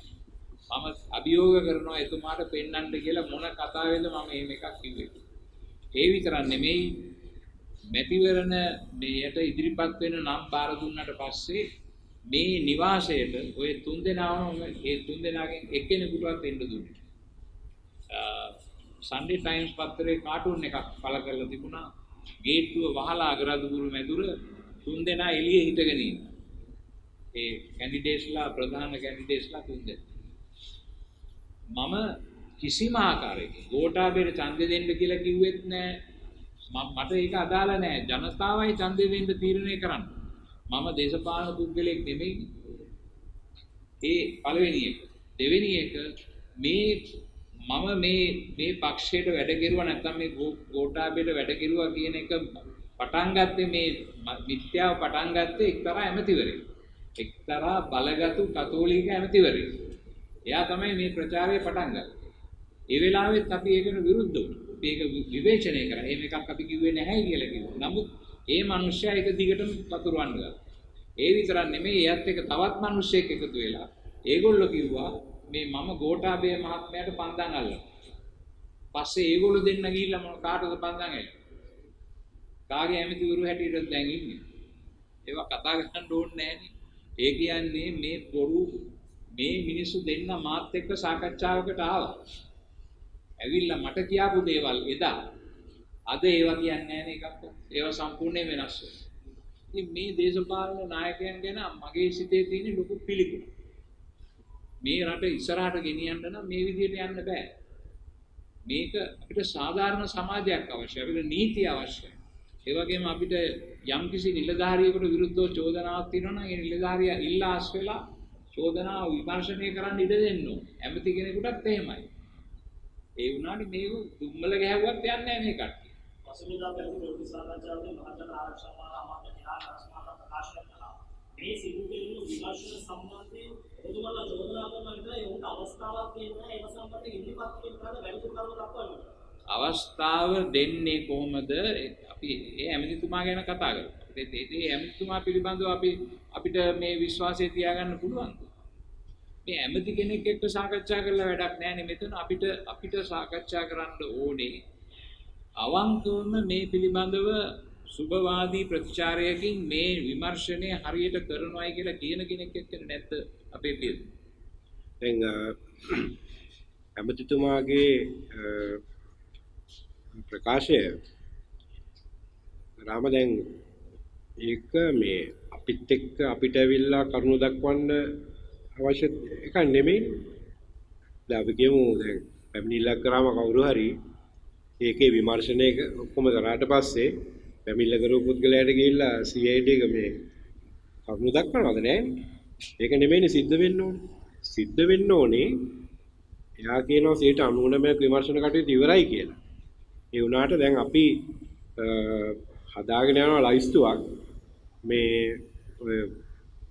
මම අභියෝග කරනවා එතුමාට පෙන්වන්න කියලා මොන කතාවේද මම එහෙම එකක් කිව්වේ. ඒ විතරක් නෙමෙයි මැතිවරණ මේයට ඉදිරිපත් වෙන නම් බාර දුන්නාට පස්සේ මේ නිවාසයට ඔය තුන් දෙනාම ඒ තුන් දෙනාගෙන් එක්කෙනෙකුටවත් එන්න දුන්නේ. සන්ඩේ ටයිම්ස් පත්තරේ කාටුන් එකක් පළ කරලා තිබුණා. ගේට්ටුව වහලා අගරදුගුරු මැදුර තුන් දෙනා එළියේ හිටගෙන ඉන්නවා. ඒ කැන්ඩිඩේට්ස්ලා ප්‍රධාන කැන්ඩිඩේට්ස්ලා තුන් දෙනා. මම කිසිම ආකාරයකින් ගෝඨාභයට ඡන්දෙ දෙන්න කියලා කිව්වෙත් නෑ. මට ඒක අදාළ නෑ. ජනතාවයි ඡන්දෙ දෙන්න තීරණය කරන්නේ. මම දේශපාලන පුද්ගලෙක් නෙමෙයි. ඒ පළවෙනි එක. දෙවෙනි එක මම මේ පක්ෂයට වැඩ කෙරුවා නැත්නම් මේ ගෝඨාභයට වැඩ කෙරුවා කියන එක පටන් ගත්තේ මේ මිත්‍යාව පටන් ගත්තේ එක්තරා ඇමතිවරයෙක්. එක්තරා බලගතු කතෝලික ඇමතිවරයෙක්. එයා තමයි මේ ප්‍රචාරය පටන් ගත්තේ. ඒ වෙලාවෙත් අපි ඒකට විරුද්ධ වුණා. අපි ඒක විවේචනය කරා. එහෙම එකක් අපි කිව්වේ නැහැ කියලා කිව්වා. නමුත් ඒ මිනිස්සයා ඒක දිගටම පතුරවන්න ගත්තා. ඒ විතරක් නෙමෙයි එයත් එක තවත් මිනිස්සෙක් එකතු වෙලා ඒගොල්ලෝ කිව්වා මේ මම ගෝඨාභය මහත්මයාට පන්දන් අල්ලනවා. පස්සේ ඒගොල්ලෝ දෙන්න ගිහිල්ලා මොන කාටද පන්දන් ඇල්ලුවේ? කාගේ ඇමතිවරු හැටියටද දැන් ඉන්නේ? ඒවා කතා කරන්න ඕනේ නැහැනේ. ඒ කියන්නේ මේ බොරු මේ මිනිස්සු දෙන්න මාත් එක්ක සාකච්ඡාවකට ආවා. ඇවිල්ලා මට කියාපු දේවල් එදා අද ඒවා කියන්නේ නැහැ එකක්වත්. ඒවා සම්පූර්ණයෙන් වෙනස් වෙනවා. ඉතින් මේ දේශපාලන නායකයන් ගැන මගේ සිතේ තියෙන ලොකු පිළිකුල. මේ රට ඉස්සරහට ගෙනියන්න නම් මේ විදිහට යන්න බෑ. මේක අපිට සාධාරණ සමාජයක් අවශ්‍යයි. අපිට නීතිය අවශ්‍යයි. ඒ වගේම අපිට යම්කිසි නිලධාරියෙකුට විරුද්ධව චෝදනාවක් තියෙනවා නම් ඒ නිලධාරියා ඉල්ලාස් වෙලා චෝදනාව විමර්ශනය කරන්න ඉඩ දෙන්න ඕනේ. ඇමති කෙනෙකුටත් එහෙමයි. ඒ වුණාට මේක දුම්මල ගැහුවත් යන්නේ නැහැ මේ කට්ටිය. පසුගියදා පැවති ප්‍රති සාකච්ඡාවේදී මහජන ආරක්ෂක අමාත්‍ය නිහාල් රස්මාලා ප්‍රකාශ කළා. මේ සිදු කෙරෙන විමර්ශන සම්බන්ධයෙන් ඔබතුමාලා චෝදනා කරන විතරයි උන්ට අවස්ථාවක් දෙන්නේ නැහැ. ඒ සම්බන්ධයෙන් ඉදිරිපත් කිරීමකට වැඩිපුර කරුණු දක්වන්න. අවස්ථාව දෙන්නේ කොහොමද? අපි ඒ ඇමතිතුමා ගැන කතා කරමු. ඒ ඇමතිතුමා පිළිබඳව අපිට මේ විශ්වාසය තියාගන්න පුළුවන්. මේ ඇමති කෙනෙක් එක්ක සාකච්ඡා කරලා වැඩක් නැහැ මෙතන. අපිට සාකච්ඡා කරන්න ඕනේ අවංකවම මේ පිළිබඳව සුභවාදී ප්‍රතිචාරයකින් මේ විමර්ශනය හරියට කරනවායි කියලා කියන කෙනෙක් එක්ක නැත්ද අපේ පිළිතුර. දැන් ඇමතිතුමාගේ ප්‍රකාශය රාම දැන් ඒක මේ අපිත් එක්ක අපිට ඇවිල්ලා කරුණු දක්වන්න අවශ්‍ය එකක් නෙමෙයි. දැන් අපි කියමු දැන් පැමිණිල්ලක් කරාම කවුරු හරි ඒකේ විමර්ශනයක ඔක්කොම කරාට පස්සේ පැමිණිල්ල කරපු පුද්ගලයාට ගිහිල්ලා CID එක මේ කරුණු දක්වනවද නැහැ. ඒක නෙමෙයිනේ සිද්ධ වෙන්න ඕනේ. සිද්ධ වෙන්න ඕනේ එයා කියනවා 99% විමර්ශන කටයුතු ඉවරයි කියලා. ඒ වුණාට දැන් අපි හදාගෙන යනවා ලයිස්තුවක් මේ ඔය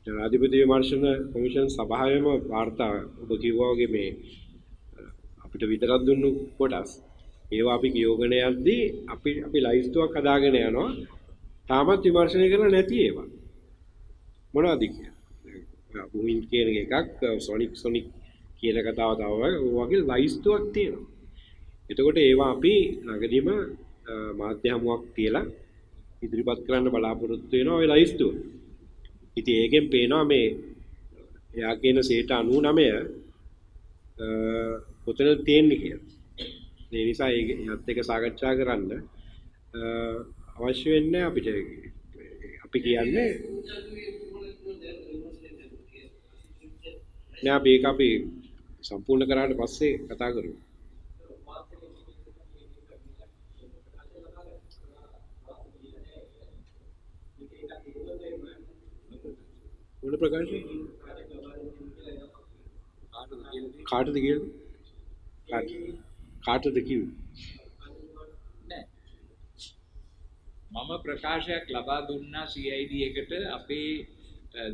ජනාධිපති විමර්ශන කොමිෂන් සභාවෙම වාර්තා ඔබ කිව්වා වගේ මේ අපිට විතරක් දුන්නු කොටස් ඒවා අපි කියෝගෙන යද්දී අපි ලයිස්තුවක් හදාගෙන යනවා තාමත් විමර්ශනය කරලා නැති ඒවා මොනවද කියන්නේ බුමින් කියන එකක් සොනික් කියන කතාව තමයි වගේ ලයිස්තුවක් තියෙනවා. එතකොට ඒවා අපි ළඟදීම මාධ්‍ය හමුවක් කියලා ඉදිරිපත් කරන්න බලාපොරොත්තු වෙනවා ওই ලයිස්තුව. ඉතින් ඒකෙන් පේනවා මේ එයා කියන 99% කොතනද තියෙන්නේ කියලා. ඒ නිසා ඒත් එක සාකච්ඡා කරන්න අවශ්‍ය වෙන්නේ අපිට. අපි කියන්නේ නෑ අපි සම්පූර්ණ කරාට පස්සේ කතා කරමු. මොන ප්‍රකාශය? කාටද කියන්නේ? කාටද කිව්වේ? නෑ. මම ප්‍රකාශයක් ලබා දුන්නා CID එකට අපේ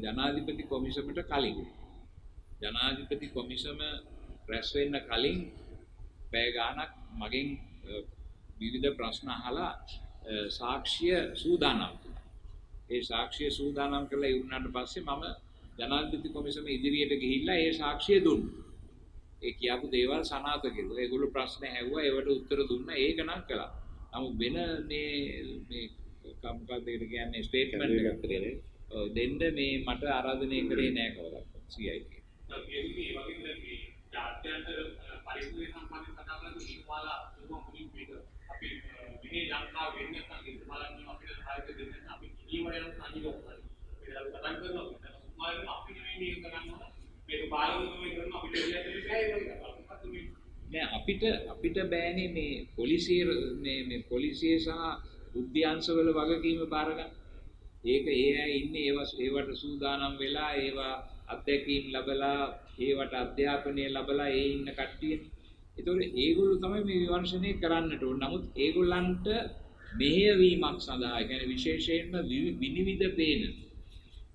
ජනාධිපති කොමිසමට කලින්. ජනාධිපති කොමිසම රැස් වෙන්න කලින් පැය ගාණක් මගෙන් විවිධ ප්‍රශ්න අහලා සාක්ෂිය සූදානම්. ඒ සාක්ෂිය සූදානම් කරලා ඉවරනාට පස්සේ මම ජනාධිපති කොමිසම ඉදිරියට ගිහිල්ලා ඒ සාක්ෂිය දුන්නා. ඒ කියපු දේවල් සනාථ කෙරුවා. ඒගොල්ලෝ ප්‍රශ්න ඇහුවා, ඒවට උත්තර දුන්නා. ඒක නම් කළා. නමුත් වෙන මේ කම්පකට් එකට කියන්නේ ස්ටේට්මන්ට් එකක් දෙන්න මේ මට ආරාධනය කරේ නෑ කවදාවත් CID. ඒ වගේ මේ ජාත්‍යන්තර පරිසරය සම්බන්ධව කතා කරලා ඉස්මාලා මුලින් පිට අපි විනය ලංකාව වෙන්නේ නැත්නම් ඉස්මාලා අපිට සහායක දෙන්නේ අපි ඉනිවරයන් අනිවාර්යයි. ඒක කතා කරනවා. ඉස්මාලා අපිට මේ කරනවා මේක පාලනය කරන අපිට නෑ අපිට බෑනේ මේ පොලිසිය සහ උද්‍යාංශවල වගකීම බාර ගන්න. ඒක ඒ අය ඉන්නේ ඒවට සූදානම් වෙලා ඒවා අධ්‍යක්ීම් ලැබලා ඒවට අධ්‍යාපනය ලැබලා ඒ ඉන්න කට්ටියනේ. ඒතකොට ඒගොල්ලෝ තමයි මේ විමර්ශනය කරන්නට ඕන. නමුත් ඒගොල්ලන්ට මෙහෙයවීමක් සඳහා, ඒ කියන්නේ විශේෂයෙන්ම විනිවිද පේන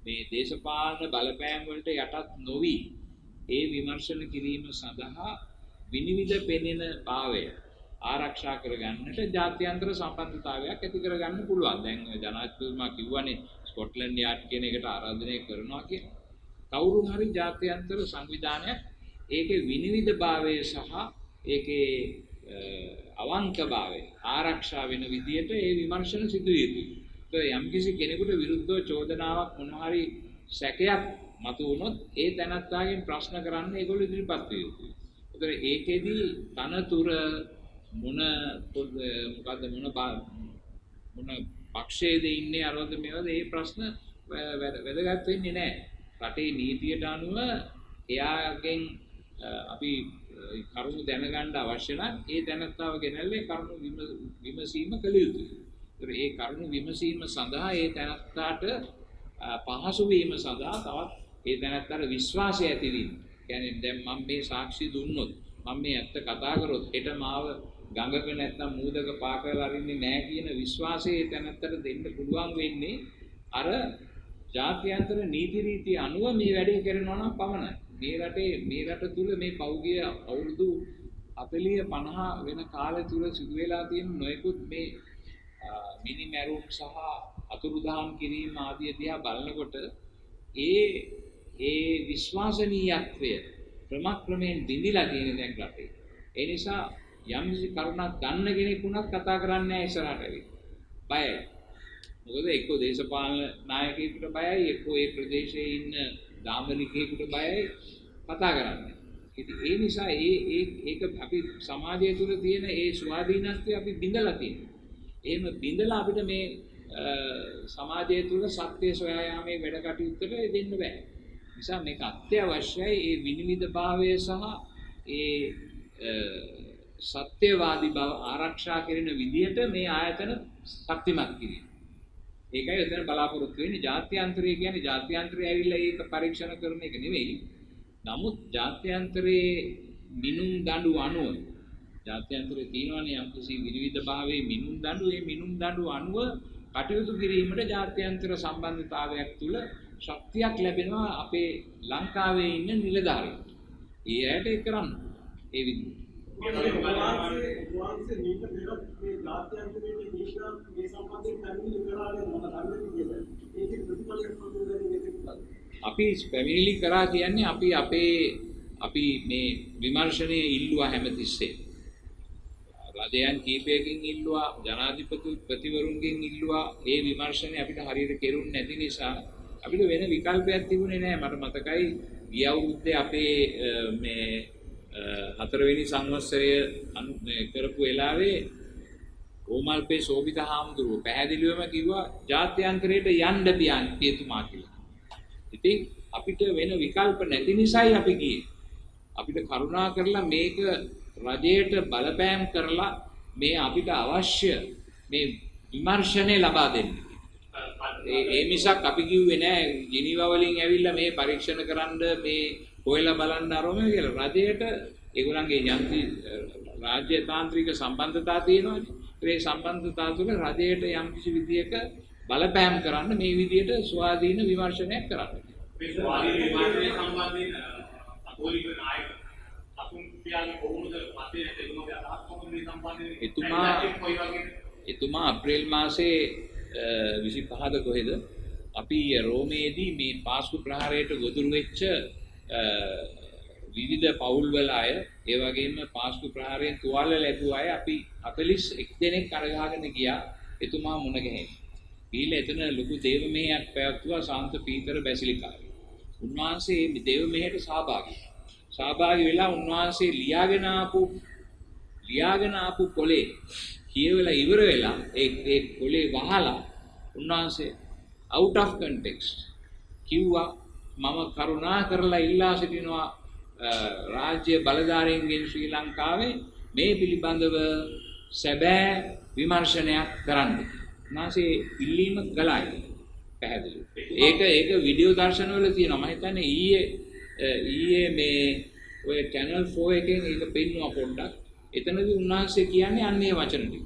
මේ දේශපාලන බලපෑම් වලට යටත් නොවි ඒ විමර්ශන කිරීම සඳහා විනිවිද පෙනෙන භාවය ආරක්ෂා කරගන්නට ජාත්‍යන්තර සම්බන්ධතාවයක් ඇති කරගන්න පුළුවන්. දැන් ජනාධිපතිතුමා කිව්වනේ ස්කොට්ලන්ඩ් යාඩ් කියන එකට ආරාධනය කරනවා කියලා. කවුරුන් හරි ජාත්‍යන්තර සංවිධානයක් ඒකේ විනිවිදභාවය සහ ඒකේ අවංකභාවය ආරක්ෂා වෙන විදියට ඒ විමර්ශන සිදු යුතුයි. ඒ යම්කිසි කෙනෙකුට විරුද්ධව චෝදනාවක් මොනවා හරි සැකයක් මතුවුනොත් ඒ තැනත්තාගෙන් ප්‍රශ්න කරන්න ඒගොල්ලෝ ඉදිරිපත් විය යුතුයි. ඒතර ඒකෙදී තනතුර මොන පක්ෂයේද ඉන්නේ අරවද මේවද ඒ ප්‍රශ්න වැදගත් වෙන්නේ නැහැ. රටේ නීතියට අනුව එයාගෙන් අපි කරුණු දැනගන්න අවශ්‍ය නම් ඒ දැනත්තාව ගෙනල්ලා කරුණු විමසීම කළ යුතුයි. ඒතර ඒ කරුණු විමසීම සඳහා ඒ දැනත්තාට පහසු වීම සඳහා තවත් ඒ දැනත්තාට විශ්වාසය ඇතිවීම. කියන්නේ දැන් මම මේ සාක්ෂි දුන්නොත් මම මේ ඇත්ත කතා කරොත් හෙට මාව ගඟක නැත්නම් මූදක පාකලා අරින්නේ නැහැ කියන විශ්වාසය ඒ දැනත්තට දෙන්න පුළුවන් වෙන්නේ අර ජාත්‍යන්තර නීති රීති අනුව මේ වැඩේ කරනවා නම් පමණයි. මේ රට තුල මේ පෞගිය අවුරුදු 40 50 වෙන කාලය තුල සිදු වෙලා තියෙන නොයෙකුත් මේ මිනිමැරුම් සහ අතුරුදහන් කිරීම ආදී දිහා බලනකොට ඒ විශ්වාසනීයත්වය ක්‍රමක්‍රමයෙන් බිඳිලා තියෙන දැන් රටේ. ඒ නිසා යම් කිසි කරුණක් ගන්න කෙනෙක් වුණත් කතා කරන්නේ නැහැ ඉස්සරහට ඇවිත්. බයයි. මොකද එක්ක දේශපාලන නායකයෙකුට බයයි, එක්ක ඒ ප්‍රදේශයේ ඉන්න දාමරිකයෙකුට බයයි කතා කරන්නේ. ඉතින් ඒ නිසා ඒක අපි සමාජය තුළ තියෙන ඒ ස්වාධීනත්වය අපි බිඳලා තියෙනවා. එහෙම බිඳලා අපිට මේ සමාජය තුළ සත්‍ය සොයා යාමේ වැඩ කටයුත්තට දෙන්න බෑ. නිසා මේක අත්‍යවශ්‍යයි. ඒ විනිවිදභාවය සහ ඒ සත්‍යවාදී බව ආරක්ෂා කරන විදිහට මේ ආයතන ශක්තිමත් කිරීම. ඒකයි එතන බලාපොරොත්තු වෙන්නේ. ජාත්‍යන්තරය කියන්නේ ජාත්‍යන්තරය ඇවිල්ලා ඒක පරීක්ෂණ කරන එක නෙවෙයි. නමුත් ජාත්‍යන්තරයේ මිනුම් දඬු අනුව ජාත්‍යන්තරයේ තියෙනවනේ යම්කිසි විවිධභාවයේ මිනුම් දඬු, ඒ මිනුම් දඬු අනුව කටයුතු කිරීමට ජාත්‍යන්තර සම්බන්ධතාවයක් තුළ ශක්තියක් ලැබෙනවා අපේ ලංකාවේ ඉන්න නිලධාරීන්ට. ඒ ඇයට ඒක කරන්න. ඒ විදිහට අපි පැමිණිලි කරා කියන්නේ අපි මේ විමර්ශනයේ ඉල්ලුවා හැමතිස්සේ. රජයන් කීපයකින් ඉල්ලුවා, ජනාධිපතිවරුන්ගෙන් ඉල්ලුවා. ඒ විමර්ශනය අපිට හරියට කෙරුන්නේ නැති නිසා අපිට වෙන විකල්පයක් තිබුණේ නැහැ. මට මතකයි ගිය අවුරුද්දේ අපේ මේ 4 වෙනි සංවත්සරය කරපු වෙලාවේ ඕමල්පේ සෝබිත හාමුදුරුවෝ පැහැදිලිවම කිව්වා ජාත්‍යන්තරයට යන්න පියතුමා කියලා. ඉතින් අපිට වෙන විකල්ප නැති නිසායි අපි ගියේ. අපිට කරුණා කරලා මේක රජයට බලපෑම් කරලා මේ අපිට අවශ්‍ය මේ විමර්ශනය ලබා දෙන්න. ඒ මිසක් අපි කිව්වේ නෑ ජිනීවා වලින් ඇවිල්ලා මේ පරීක්ෂණ කරන්න මේ හොයලා බලන්න අරමුණ කියලා. රජයට ඒගොල්ලන්ගේ යන්ත්‍රී රාජ්‍ය තාන්ත්‍රික සම්බන්ධතා තියෙනවානේ. ඒ සම්බන්ධතා තුළ රජයට යම් කිසි විදියක බලපෑම් කරන්න මේ විදියට ස්වාධීන විමර්ශනයක් කරන්න. මේ ස්වාධීන විමර්ශනය සම්බන්ධයෙන් කතෝලික නායක අතුන් පියාගේ කොහොමද මතය දෙන්නෝගේ අදහස් කොහොමද මේ සම්බන්ධයෙන්? එතුමා අප්‍රේල් මාසේ 25ද කොහෙද අපි රෝමේදී මේ පාස්කු ප්‍රහාරයට ගොදුරු වෙච්ච විවිධ පවුල්වල අය ඒ වගේම පාස්කු ප්‍රහාරයෙන් තුවාල ලැබුව අය අපි 41 දෙනෙක් අරගාගෙන ගියා එතුමා මුණ ගැහෙන්න. ඊළඟ එතන ලොකු දේව මෙහෙයක් පැවැත්වුවා සාන්ත පීතර බැසිලිකාවේ. උන්වහන්සේ මේ දේව මෙහෙයට සහභාගී වෙලා උන්වහන්සේ ලියාගෙන ආපු පොලේ කියවලා ඉවර වෙලා ඒ පොලේ වහලා උන්වහන්සේ out of context කිව්වා මම කරුණා කරලා ඉල්ලා සිටිනවා රාජ්‍ය බලධාරීන්ගෙන් ශ්‍රී ලංකාවේ මේ පිළිබඳව සැබෑ විමර්ශනයක් කරන්න. උන්වහන්සේ ඉල්ලීම කළායි පැහැදිලි. ඒක වීඩියෝ දර්ශනවල තියෙනවා. මම හිතන්නේ ඊයේ මේ ඔය channel 4 එකෙන් ඒක පෙන්නුවා පොඩ්ඩක්. එතනදී උන්වහන්සේ කියන්නේ අන්නේ වචන ටික.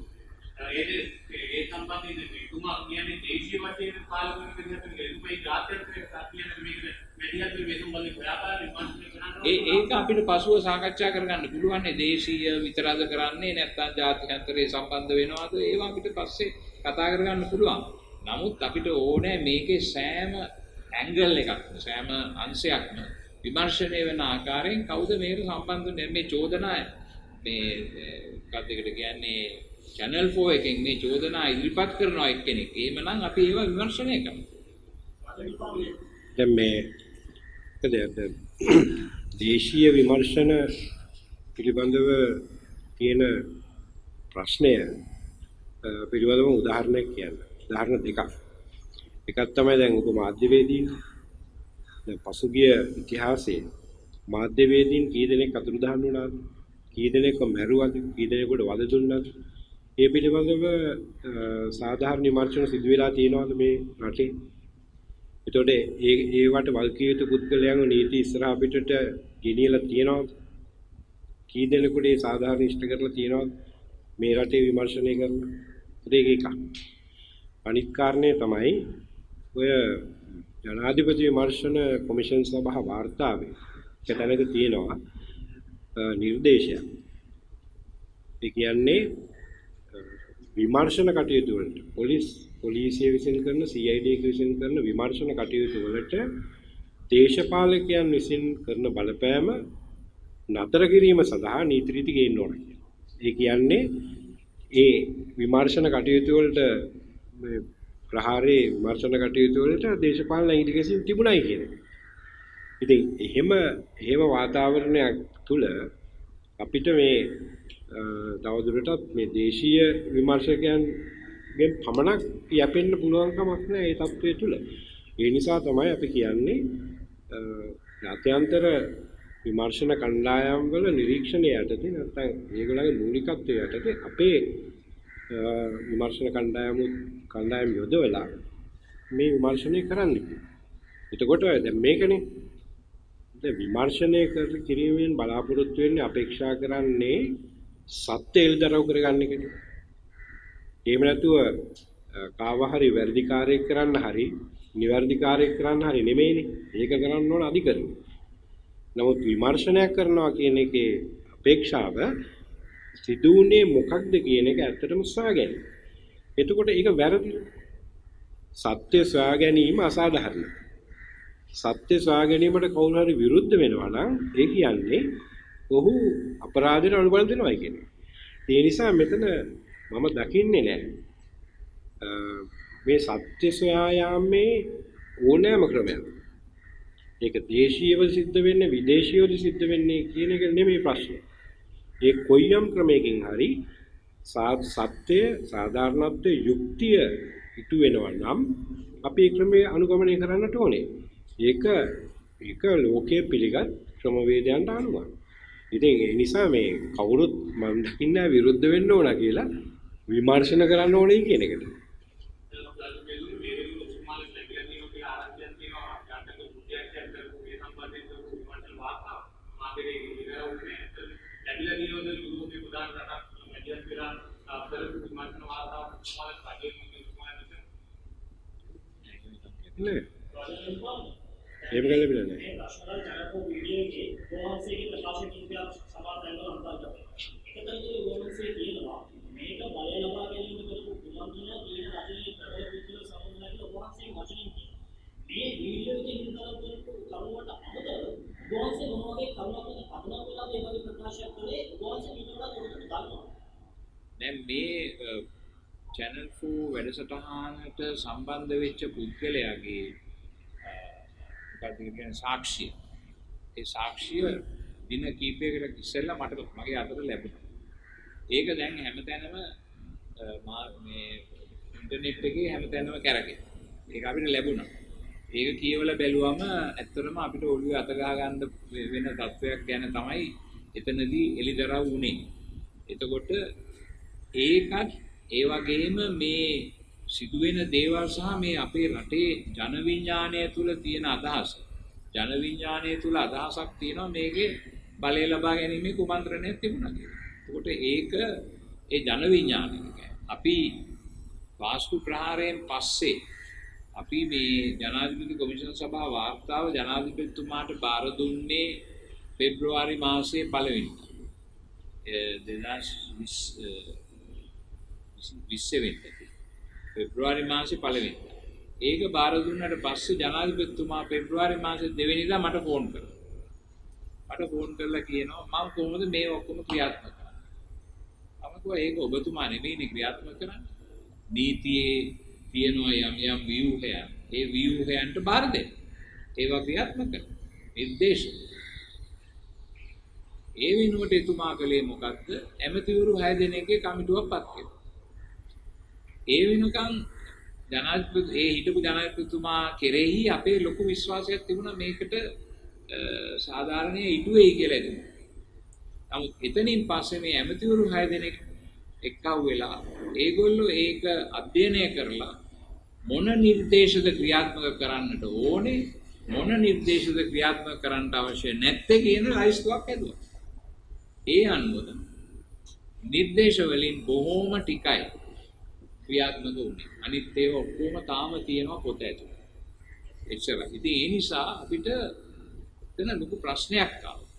ඒ සම්බන්ධයෙන් එතුමා කියන්නේ දේශීය වශයෙන් පාලනය කරන එතුමයි ජාත්‍යන්තර කියන මේක මෙඩියල් මේ සම්බන්ධයෙන් ව්‍යාපාර විමර්ශනය කරනවා. ඒක අපිට පසුව සාකච්ඡා කරගන්න පුළුවන්. දේශීය විතරද කරන්නේ නැත්නම් ජාත්‍යන්තරේ සම්බන්ධ වෙනවද? ඒවා අපිට පස්සේ කතා කරගන්න පුළුවන්. නමුත් අපිට ඕනේ මේකේ සෑම ඇන්ගල් එකක්ම සෑම අංශයක්ම විමර්ශනය වෙන ආකාරයෙන් කවුද මේකට සම්බන්ධ වෙන්නේ මේ චෝදනා මේ මොකක්ද ඒකට කියන්නේ channel 4 එකෙන් මේ චෝදනා ඉදිරිපත් කරනවා එක්කෙනෙක්. එහෙමනම් අපි ඒවා විමර්ශනය කරමු. දැන් මේ දේශීය විමර්ශන පිළිබඳව තියෙන ප්‍රශ්නය පිළිබඳව උදාහරණයක් කියන්න. උදාහරණ දෙකක්. එකක් තමයි දැන් ඔබ මාධ්‍යවේදීන් දැන් පසුගිය ඉතිහාසයේ මාධ්‍යවේදීන් කී දෙනෙක් අතුරුදහන් වුණාද? කී දෙනෙක් මැරුවද? කී දෙනෙකුට වද දුන්නාද? මේ පිළිබඳව සාධාරණ විමර්ශන සිදු වෙලා තියෙනවද මේ රටේ? එතකොට ඒවට වල්කිය යුතු පුද්ගලයන්ව නීති ඉස්සරහ පිටට ගෙනියලා තියෙනවද? කී දෙනෙකුට ඒ සාධාරණ ඉෂ්ට කරලා තියෙනවද? මේ රටේ විමර්ශනය කරලා. ඒක එකක්. අනිත් කාරණේ තමයි ඔය ජනාධිපති විමර්ශන කොමිෂන් සභා වාර්තාවේ එක තැනක තියෙනවා නිර්දේශයක්. ඒ කියන්නේ විමර්ශන කටයුතු වලට පොලිසිය විසින් කරන CID විසින් කරන විමර්ශන කටයුතු වලට දේශපාලකයන් විසින් කරන බලපෑම නතර කිරීම සඳහා නීති රීති ගේන්න ඕන කියලා. ඒ කියන්නේ ඒ විමර්ශන කටයුතු වලට මේ ප්‍රහාරයේ විමර්ශන කටයුතු වලට දේශපාලන ඉදිරියෙන් තිබුණයි කියන එක. ඉතින් එහෙම වාතාවරණයක් තුල අපිට මේ තවදුරටත් මේ දේශීය විමර්ශකයන්ගෙන් පමණක් යැපෙන්න පුළුවන් කමක් නැහැ ඒ තත්ත්වයේ තුල. ඒ නිසා තමයි අපි කියන්නේ ජාත්‍යන්තර විමර්ශන කණ්ඩායම් වල නිරීක්ෂණය යටතේ නැත්නම් ඒගොල්ලන්ගේ මූලිකත්වයේ යටතේ අපේ විමර්ශන කණ්ඩායම් යොදවලා මේ විමර්ශනය කරන්න. එතකොට දැන් මේකනේ දැන් විමර්ශනය කිරීමෙන් බලාපොරොත්තු වෙන්නේ අපේක්ෂා කරන්නේ සත්‍ය එල්දරව් කරගන්න එකනේ. එහෙම නැතුව කාව හරි වැරදිකාරයෙක් කරන්න හරි නිවැරදිකාරයෙක් කරන්න හරි නෙමෙයිනේ. ඒක කරන්න ඕන අධිකරණය. නමුත් විමර්ශනයක් කරනවා කියන එකේ අපේක්ෂාව සිදුුනේ මොකක්ද කියන එක ඇත්තටම සොයා ගැනීම. එතකොට ඒක වැරදි. සත්‍ය සොයා ගැනීම අසාධාරණයි. සත්‍ය සොයා ගැනීමට කවුරු හරි විරුද්ධ වෙනවා නම් ඒ කියන්නේ ඔහු අපරාධයට අනුබල දෙනවා කියන්නේ. ඒ නිසා මෙතන මම දකින්නේ නැහැ මේ සත්‍ය සොයා යාමේ ඕනෑම ක්‍රමයක්. ඒක දේශීයව සිද්ධ වෙන්නේ විදේශීයව සිද්ධ වෙන්නේ කියන එක නෙමෙයි ප්‍රශ්නේ. ඒ කොයියම් ක්‍රමයකින් හරි සත්‍ය සාධාරණත්වයේ යුක්තිය ඉටු වෙනවා නම් අපි ඒ ක්‍රමයේ අනුගමනය කරන්නට ඕනේ. ඒක ලෝකයේ පිළිගත් ක්‍රමවේදයන්ට අනුව. ඉතින් ඒ නිසා මේ කවුරුත් මම දකින්නේ විරුද්ධ වෙන්න ඕන කියලා විමර්ශන කරන්න ඕනේ කියන එකට. නේ ඒක ගලපිලා නැහැ. මේ රෂ්මරල් ජනකෝ වීඩියෝ එකේ ගෝවන්සේගේ ප්‍රකාශ කීපයක් සමාජයෙන් අන්තර්ගත. එකතනදී ගෝවන්සේ කියනවා මේක බලය ලබා ගැනීම කරපු දැන් මේ channel 4 වැඩසටහනට සම්බන්ධ වෙච්ච පුද්ගලයාගේ මොකක්ද කියන්නේ සාක්ෂිය. ඒ සාක්ෂිය දින කීපයකට ඉස්සෙල්ලා මගේ අතට ලැබුණා. ඒක දැන් හැමතැනම මේ ඉන්ටර්නෙට් එකේ හැමතැනම කරගෙන. ඒක අපිට ලැබුණා. ඒක කියවලා බැලුවම ඇත්තටම අපිට ඔළුවේ අත ගහ ගන්න වෙන තත්වයක් ගැන තමයි එතනදී එලිදරව් වුණේ. එතකොට ඒකත් ඒ වගේම මේ සිදුවෙන දේවල් සහ මේ අපේ රටේ ජන විඥානය තුළ තියෙන අදහස. ජන විඥානය තුළ අදහසක් තියෙනවා මේකේ බලය ලබා ගැනීමේ කුමන්ත්‍රණයක් තිබුණා කියලා. එතකොට ඒක ඒ ජන විඥානය අපි වාස්තු ප්‍රහාරයෙන් පස්සේ අපි මේ ජනාධිපති කොමිෂන් සභා වාර්තාව ජනාධිපතිතුමාට බාර දුන්නේ පෙබ්‍රුවාරි මාසයේ 1 වෙනිදා. 2020 පෙබ්‍රුවාරි මාසයේ 1 වෙනිදා. ඒක බාර දුන්නාට පස්සේ ජනාධිපතිතුමා පෙබ්‍රුවාරි මාසයේ 2 වෙනිදා මට ෆෝන් කරා. මට ෆෝන් කරලා කියනවා මම කොහොමද මේ ඔක්කොම ක්‍රියාත්මක කරන්නේ? මම කිව්වා ඒක ඔබතුමා නෙමෙයිනේ ක්‍රියාත්මක කරන්නේ. නීතියේ තියෙනවා යම් ව්‍යුහයන්. ඒ ව්‍යුහයන්ට බාර දෙන්න. ඒවා ක්‍රියාත්මක කරන්න. නිර්දේශ. ඒ වෙනුවට එතුමා කළේ මොකද්ද? ඇමතිවරු 6 දෙනෙක්ගේ කමිටුවක් පත් කළා. ඒ වෙනකන් ජනාධිපති හිටපු ජනාධිපතිතුමා කෙරෙහි අපේ ලොකු විශ්වාසයක් තිබුණා මේකට සාධාරණයේ ඉටු වෙයි කියලා හිතුවා. නමුත් එතනින් පස්සේ මේ ඇමතිවරු 6 දෙනෙක් එක්කව වෙලා ඒගොල්ලෝ ඒක අධ්‍යයනය කරලා මොන නිර්දේශද ක්‍රියාත්මක කරන්නට ඕනේ මොන නිර්දේශද ක්‍රියාත්මක කරන්න අවශ්‍ය නැත්තේ කියන ලයිස්තුවක් ඇදුවා. ඒ අනුව නිර්දේශ වලින් බොහෝම ටිකයි ක්‍රියාත්මක වුණේ. අනිත් ඒවා ඔක්කොම තාම තියෙනවා පොත ඇතුළේ. එච්චරයි. ඉතින් ඒ නිසා අපිට එතන ලොකු ප්‍රශ්නයක් ආවා.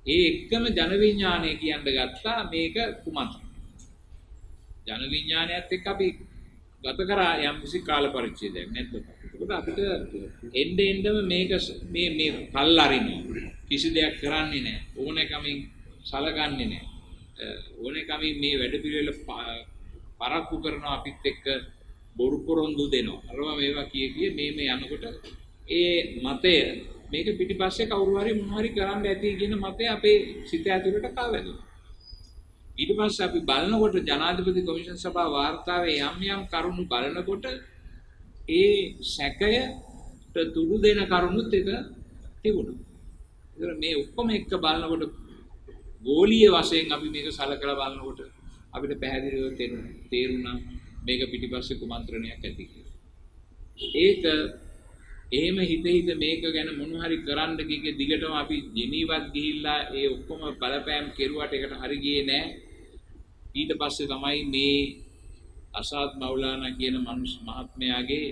ඒ එක්කම ජන විඥානය කියන්න ගත්තා මේක කුමන්ත්‍රණ. ජන විඥානයත් එක්ක අපි ගත කරා යම් කිසි කාල පරිච්ඡේදයක් නැත්නම් ඒකට අපිට එන්නෙම මේක මේ කල් අරිනවා කිසි දෙයක් කරන්නේ නැහැ ඕනෑකමින් සලකන්නේ නැහැ ඕනෑකමින් මේ වැඩ පිළිවෙල පරක්කු කරනවා අපිත් එක්ක බොරු පොරොන්දු දෙනවා අරවා මේවා කිය මේ යනකොට ඒ මතය මේක පිටිපස්සේ කවුරු හරි මොන හරි කරන්න ඇති කියන මතය අපේ සිත ඇතුළට කාවැදුනා. ඊට පස්සේ අපි බලනකොට ජනාධිපති කොමිෂන් සභා වාර්තාවේ යම් කරුණු බලනකොට ඒ සැකයට තුඩු දෙන කරුණුත් එක තිබුණා. ඒතර මේ ඔක්කොම එක්ක බලනකොට ගෝලීය වශයෙන් අපි මේක සලකලා බලනකොට අපිට පැහැදිලිව තේරුණා මේක පිටිපස්සේ කුමන්ත්‍රණයක් ඇති කියලා. ඒක එහෙම හිත මේක ගැන මොන හරි කරන්න කිව්කේ දිගටම අපි ජෙනීවත් ගිහිල්ලා ඒ ඔක්කොම බලපෑම් කෙරුවට ඒකට හරි ගියේ නැහැ. ඊට පස්සේ තමයි මේ අසාද් මෞලානා කියන මහත්මයාගේ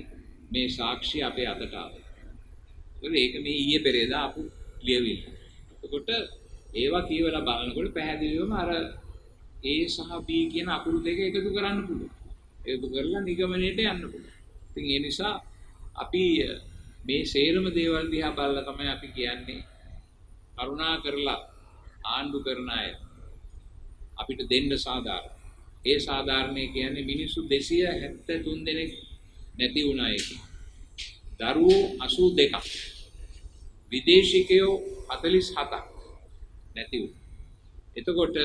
මේ සාක්ෂි අපේ අතට ආවේ. ඒක මේ ඊයේ පෙරේදා අපු ලියවිල්ල. එතකොට ඒවා කියවලා බලනකොට පැහැදිලිවම අර A සහ B කියන අකුරු දෙක එකතු කරන්න පුළුවන්. එකතු කරලා නිගමනයට යන්න පුළුවන්. ඉතින් ඒ නිසා අපි මේ සේරම දේවල් දිහා බලලා තමයි අපි කියන්නේ කරුණා කරලා ආණ්ඩු කරන අය අපිට දෙන්න සාධාරණ. ඒ සාධාරණේ කියන්නේ මිනිස්සු 273 දෙනෙක් නැති වුණා ඒක. දරුවෝ 82ක්. විදේශිකයෝ 47ක් නැති වුණා. එතකොට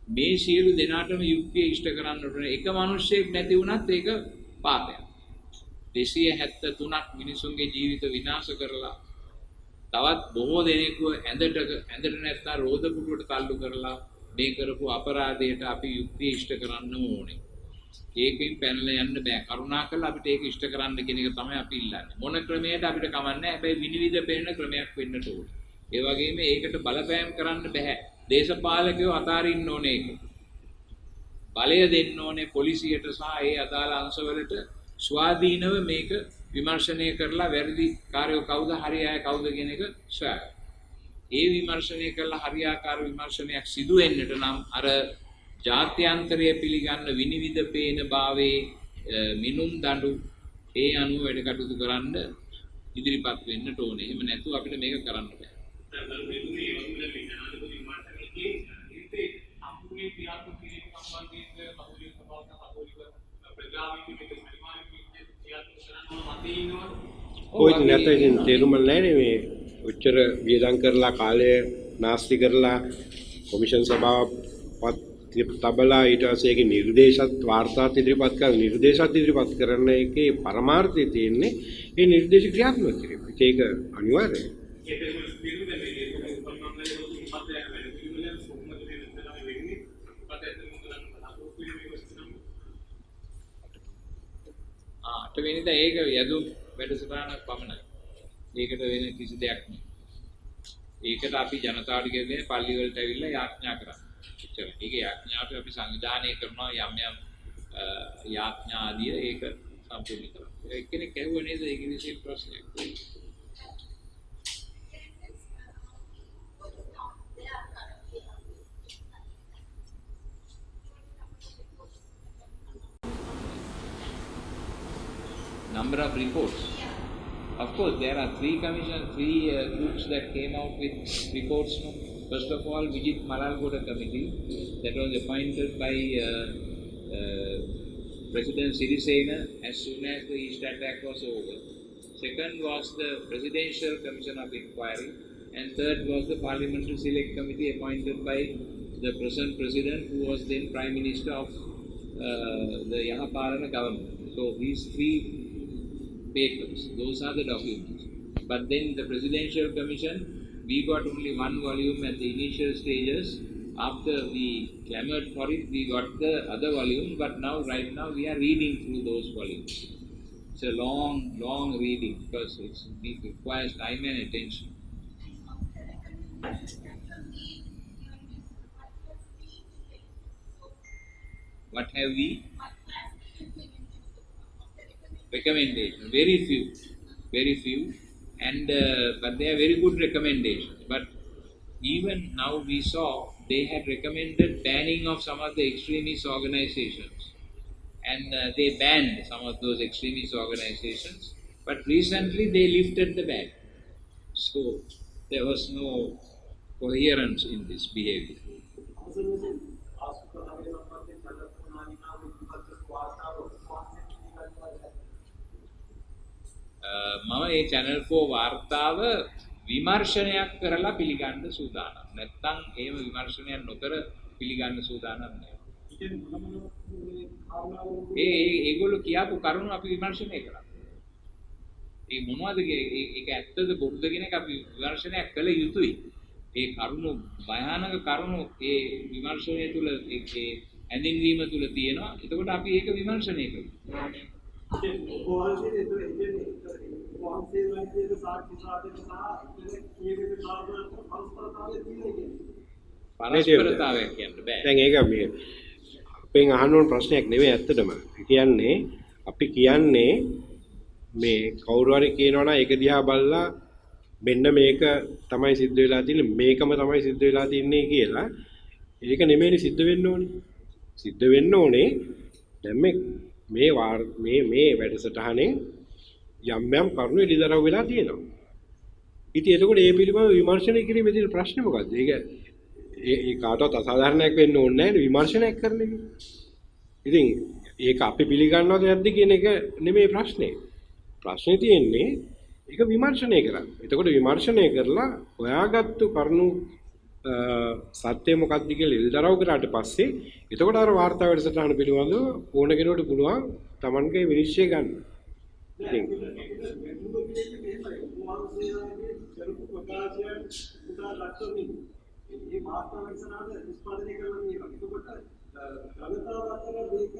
මේ සියලු දෙනාටම යුක්තිය ඉෂ්ට කරන්න ඕනේ. එක මිනිහෙක් නැති වුණත් ඒක පාපයක්. 273ක් මිනිසුන්ගේ ජීවිත විනාශ කරලා තවත් බොහෝ දෙනෙක්ව ඇඳට නැත්නම් රෝද පුටුවට තල්ලු කරලා මේ කරපු අපරාධයට අපි යුක්තිය ඉෂ්ට කරන්න ඕනේ. ඒකෙන් පැනලා යන්න බෑ. කරුණාකරලා අපිට ඒක ඉෂ්ට කරන්න කියන එක තමයි අපි ඉල්ලන්නේ. මොන ක්‍රමයකට අපිට කමන්නේ හැබැයි විනිවිද පෙරෙන ක්‍රමයක් වෙන්න ඕනේ. ඒ වගේම ඒකට බලපෑම් කරන්න බෑ. දේශපාලකයෝ අතාරින්න ඕනේ ඒක. බලය දෙන්න ඕනේ පොලිසියට සහ ඒ අදාළ අංශවලට ස්වාධීනව මේක විමර්ශනය කරලා වැරදි කාර්යෝ කවුද හරි අය කවුද කියන එක සොයන්න. ඒ විමර්ශනය කරලා හරියාකාර විමර්ශනයක් සිදු වෙන්නට නම් අර ජාත්‍යන්තරය පිළිගන්න විනිවිද පේන භාවයේ මිනුම් දඬු ඒ අනුව වැඩ කටයුතු කරන්න ඉදිරිපත් වෙන්නට ඕනේ. එහෙම නැතුව අපිට මේක කරන්න බෑ. දැන් මේ වගේ විඥානික විමර්ශනයේ ඉතින් අම්පුනේ ක්‍රියාත්මක කිරීම සම්බන්ධයෙන් කතෝලික සභාව කතෝලික ප්‍රජාවීන්ගේ පරිමාණයේ ක්‍රියාත්මක කරනවා මතේ ඉන්නවා. ඔය නැත ඉතින් තේරුම නැහැ මේ උච්චර වියදම් කරලා කාලය නාස්ති කරලා කොමිෂන් සභාවපත් තබලා ඊට පස්සේ ඒකේ නිර්දේශත් වාර්තාත් ඉදිරිපත් කරන නිර්දේශත් ඉදිරිපත් කරන එකේ පරමාර්ථය තියෙන්නේ ඒ නිර්දේශ ක්‍රියාත්මක කිරීම. ඒක අනිවාර්යයි. අටවෙනිදා ඒක යදුම් වැඩසටහනක් පමණයි. ඒකට වෙන කිසි දෙයක් නෑ. ඒකට අපි ජනතාවට කියන්නේ පල්ලි වලට ඇවිල්ලා යාඥා කරා. එච්චරයි. ඒක යාඥාවට අපි සංවිධානය කරනවා යම් යම් යාඥා ආදිය ඒක සම්පූර්ණ කරනවා. එක්කෙනෙක් ඇහුවා නේද ඒක විශේෂ ප්‍රශ්නයක්. Number of reports. Of course, there are three groups that came out with reports. No? First of all, Vijit Malalgoda committee that was appointed by President Sirisena as soon as the East attack was over. Second was the Presidential Commission of Inquiry, and third was the Parliamentary Select Committee appointed by the present President, who was then Prime Minister of the Yahapalana government. So these three papers, those are the documents. But then the Presidential Commission, we got only one volume at the initial stages. After we clamored for it, we got the other volume, but now, right now, we are reading through those volumes. It's a long reading because it requires time and attention. What have we? Recommendation, very few, and but they are very good recommendations. But even now we saw they had recommended banning of some of the extremist organizations, and they banned some of those extremist organizations. But recently they lifted the ban, so there was no coherence in this behavior. මම මේ channel 4 වාර්තාව විමර්ශනයක් කරලා පිළිගන්න සූදානම්. නැත්නම් එහෙම විමර්ශනයක් නොකර පිළිගන්න සූදානම් නැහැ. ඒගොල්ලෝ කියපු කරුණු අපි විමර්ශනය කරා. ඒ මොනවද ඒක ඇත්තද බොරුද කියන එක අපි විමර්ශනයක් කළ යුතුයි. ඒ කරුණු භයානක කරුණු ඒ විමර්ශනය තුළ ඒ ඇඳින්වීම තුළ තියෙනවා. එතකොට අපි ඒක විමර්ශනය කරමු. පරස්පරතාවයක් කියන්න බෑ. දැන් ඒක මේ අපෙන් අහන්න ඕන ප්‍රශ්නයක් නෙවෙයි ඇත්තටම. කියන්නේ අපි කියන්නේ මේ කවුරු හරි කියනවනම් ඒක දිහා බලලා මෙන්න මේක තමයි සිද්ධ වෙලා තියෙන්නේ මේකම තමයි සිද්ධ වෙලා තින්නේ කියලා. ඒක නෙමෙයිනේ සිද්ධ වෙන්න ඕනේ. සිද්ධ වෙන්න ඕනේ දැන් මේ වැඩසටහනේ යම් කරුණු එළිදරව් වෙලා තියෙනවා. ඉතින් එතකොට මේ පිළිබඳව විමර්ශනය කිරීමේ තියෙන ප්‍රශ්නේ මොකද්ද? ඒ කාටවත් අසාධාරණයක් වෙන්න ඕනේ නැහැ විමර්ශනයක් කරන එක. ඉතින් ඒක අපි පිළිගන්නවද නැද්ද කියන එක නෙමෙයි ප්‍රශ්නේ. ප්‍රශ්නේ තියෙන්නේ ඒක විමර්ශනය කරන්න. එතකොට විමර්ශනය කරලා හොයාගත්තු කරුණු සත්‍ය මොකක්ද කියලා එළිදරව් කරාට පස්සේ එතකොට අර වාර්තා වැඩසටහන පිළිබඳව ඕන කෙනෙකුට පුළුවන් Tamanගේ විනිශ්චය ගන්න. ඉතින් මේ වාර්තා වැඩසටහන නිෂ්පාදනය කරනවා කියන එක. එතකොට ජනතාව අතර මේක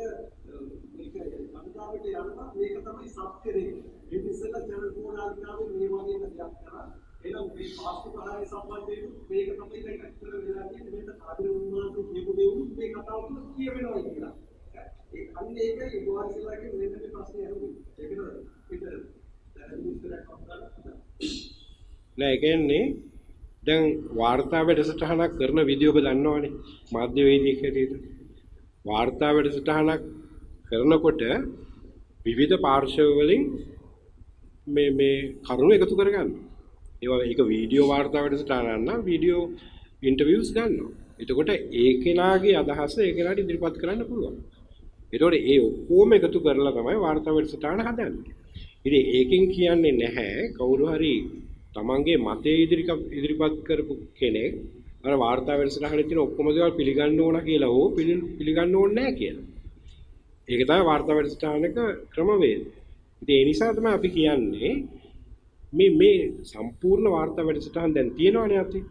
ජනතාවට යනවා මේක තමයි සත්‍යය. මේ ඉස්සෙල්ලා channel 4 නාලිකාවේ මේ වගේ දෙයක් කරා. එහෙනම් මේ පාස්තු ප්‍රහාරය සම්බන්ධයෙන් මේක තමයි දැන් ඇත්තට වෙලා තියෙන්නේ. මේක කාර්ය උන්වහන්සේ කියපු දේ උන් මේ කතාව තුළ කියවෙනවා කියලා. ඒ අන්න ඒක ඉගෝවාසිලාගේ මෙන්න මේ ප්‍රශ්නේ අහුවේ. ඒකට විතර දැන් විස්තරයක් අපහසුයි. නෑ ඒ කියන්නේ දැන් වාර්තා වැඩසටහනක් කරන වීඩියෝ ඔබ දන්නවනේ මාධ්‍යවේදියෙක් හැටියට වාර්තා වැඩසටහනක් කරනකොට විවිධ පාර්ශ්ව වලින් මේ කරුණු එකතු කරගන්නවා. ඒක වීඩියෝ වාර්තා වැඩසටහනක් නම් වීඩියෝ ඉන්ටර්විව්ස් ගන්නවා. එතකොට ඒ කෙනාගේ අදහස ඒ කෙනාට ඉදිරිපත් කරන්න පුළුවන්. එතකොට ඒ ඔක්කොම එකතු කරලා තමයි වාර්තා වැඩසටහන හදන්නේ. ඉතින් ඒකෙන් කියන්නේ නැහැ කවුරු හරි තමන්ගේ මතය ඉදිරිපත් කරපු කෙනෙක් අර වාර්තා වැඩසටහනේ තියෙන ඔක්කොම දේවල් පිළිගන්න ඕන කියලා හෝ පිළිගන්න ඕනේ නැහැ කියලා. ඒක තමයි වාර්තා වැඩසටහනක ක්‍රමවේදය. ඉතින් ඒ නිසා තමයි අපි කියන්නේ මේ සම්පූර්ණ වාර්තා වැඩසටහන දැන් තියෙනවනේ අතේ.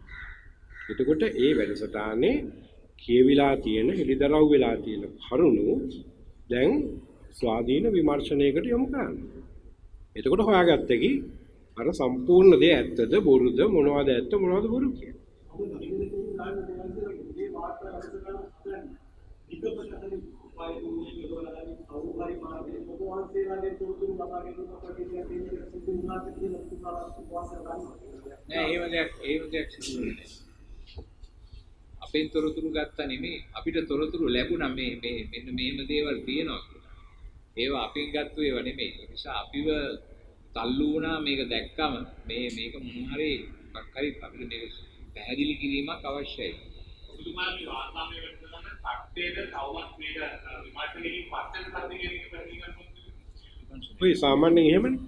එතකොට ඒ වැඩසටහනේ කියවිලා තියෙන හෙළිදරව් වෙලා තියෙන කරුණු දැන් ස්වාධීන විමර්ශනයකට යොමු කරන්න. එතකොට හොයාගත්ත කි අර සම්පූර්ණ දේ ඇත්තද බොරුද මොනවද ඇත්ත මොනවද බොරු කියලා. එහෙම දෙයක් සිදු වෙන්නේ. අපෙන් තොරතුරු ගත්තා නෙමෙයි අපිට තොරතුරු ලැබුණා මේ මෙන්න මේම දේවල් තියෙනවා කියලා. ඒවා අපින් ගත්තු ඒවා නෙමෙයි. ඒ නිසා අපිව තල්ලු වුණා මේක දැක්කම මේක මොන හරි මොකක් හරි අපිට මේක පැහැදිලි කිරීමක් අවශ්‍යයි. ඔබතුමාගේ වාර්තාමය වෙනසන කට්ටේද තවමත් මේක විමර්ශනයකින් පස්සෙන් කරන්න කියන එක පැහැදිලි ඔය සාමාන්‍යයෙන් එහෙමනේ.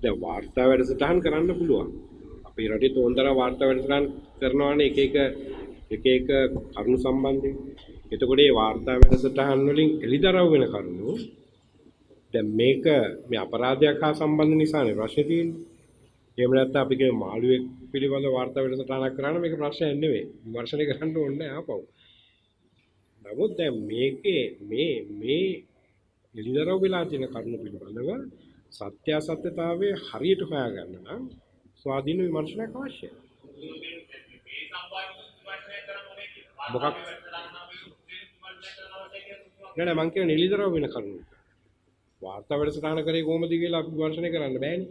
දැන් වාර්තා වැඩසටහන් කරන්න පුළුවන්. අපේ රටේ තෝන්තර වාර්තා වැඩසටහන් කරනවානේ එක එක කරුණු සම්බන්ධයෙන්. එතකොට මේ වාර්තා වැඩසටහන් වලින් එළිදරව් වෙන කරුණු දැන් මේ අපරාධයක් හා සම්බන්ධ නිසානේ ප්‍රශ්නේ තියෙන්නේ. එහෙම නැත්නම් අපි කියන මාළුවෙක් පිළිබඳ වාර්තා වැඩසටහනක් කරන්න මේක ප්‍රශ්නයක් නෙවෙයි. විමර්ශනය කරන්න ඕනේ නැහැ ආපහු. නමුත් දැන් මේකේ මේ එළිදරව් වෙලා තියෙන කරුණු පිළිබඳව සත්‍ය අසත්‍යතාවයේ හරියට හොයාගන්න නම් ස්වාධීන විමර්ශනයක් අවශ්‍යයි. මොකක් නෑ මං කියන එළිදරව් වෙන කරුණු. වාර්තා වැඩසටහන කරේ කොහොමද කියලා අපි විමර්ශනය කරන්න බෑනේ.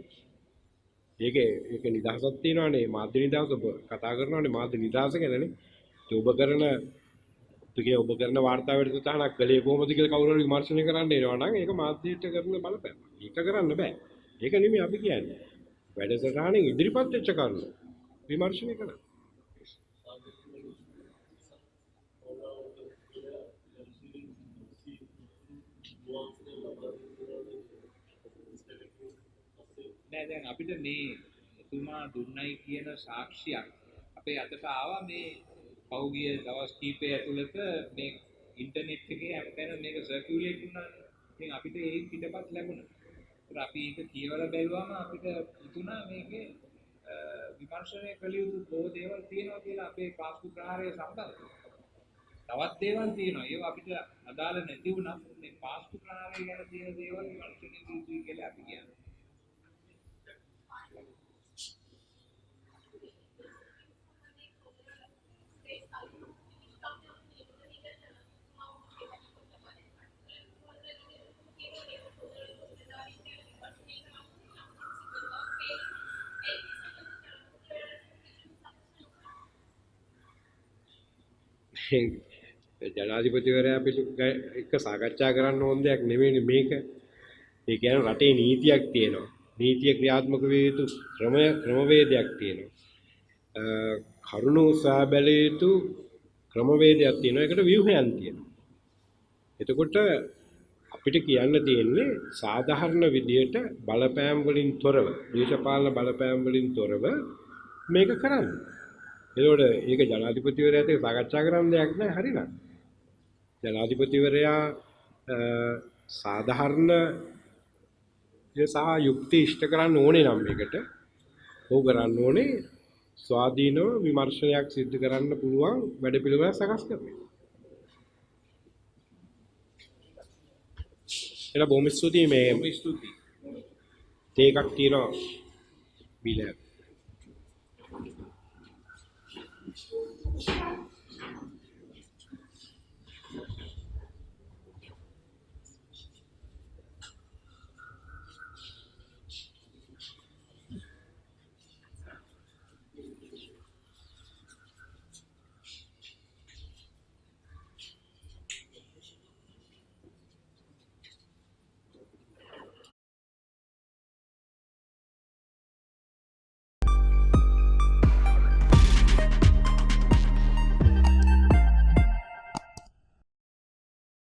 ඒක නිදහසක් තියෙනවානේ මාධ්‍ය නිදහස ඔබ කතා කරනවානේ මාධ්‍ය නිදහස ගැනනේ. ඔබ කරන වාර්තා වැඩසටහනක් කලේ කොහොමද කියලා කවුරු හරි විමර්ශනය කරන්න එනවා නම් ඒක මාධ්‍යයට කරන බලපෑම. ඒක කරන්න බෑ. ඒක නෙමෙයි අපි කියන්නේ. වැඩසටහනෙන් ඉදිරිපත් වෙච්ච කරුණු විමර්ශනය කරන්න. නෑ දැන් අපිට මේ එතුමා දුන්නයි කියන සාක්ෂියක් අපේ අතට ආවා මේ පහුගිය දවස් කිහිපය ඇතුළත මේ ඉන්ටර්නෙට් එකේ හැමතැනම මේක සර්කියුලේට් වුණා. ඉතින් අපිට ඒ පිටපත් ලැබුණා. ඒත් අපි ඒක කියවලා බැලුවම අපිට හිතුණා මේකේ විමර්ශනය කළ යුතු බොහෝ දේවල් තියෙනවා කියලා අපේ පාස්කු ප්‍රහාරය සම්බන්ධව. තවත් දේවල් තියෙනවා. ඒවා අපිට අදාළ නැති වුණා. මේ පාස්කු ප්‍රහාරය ගැන තියෙන දේවල් විමර්ශනය කළ යුතුයි කියලා අපි කියනවා. ජනාධිපතිවරයා එක්ක සාකච්ඡා කරන්න ඕන දෙයක් නෙමෙයි මේක. ඒ කියන්නේ රටේ නීතියක් තියෙනවා. නීතිය ක්‍රියාත්මක විය යුතු ක්‍රමවේදයක් තියෙනවා. කරුණු උසා බැලිය යුතු ක්‍රමවේදයක් තියෙනවා. ඒකට ව්‍යුහයන් තියෙනවා. එතකොට අපිට කියන්න තියෙන්නේ සාධාරණ විදියට බලපෑම් වලින් තොරව, දේශපාලන බලපෑම් වලින් තොරව මේක කරන්න. එතකොට ඒක ජනාධිපතිවරයාත් එක්ක සාකච්ඡා කරන්න දෙයක් නෑ හරිනද? ජනාධිපතිවරයා සාධාරණ සහ යුක්ති ඉෂ්ට කරන්න ඕනේ නම් මේකට ඕක කරන්න ඕනේ ස්වාධීනව විමර්ශනයක් සිදු කරන්න පුළුවන් වැඩපිළිවෙලක් සකස් කරන්න. එලා බොහොම ස්තුතියි මේ තේ එකක් තියෙනවා බීලා.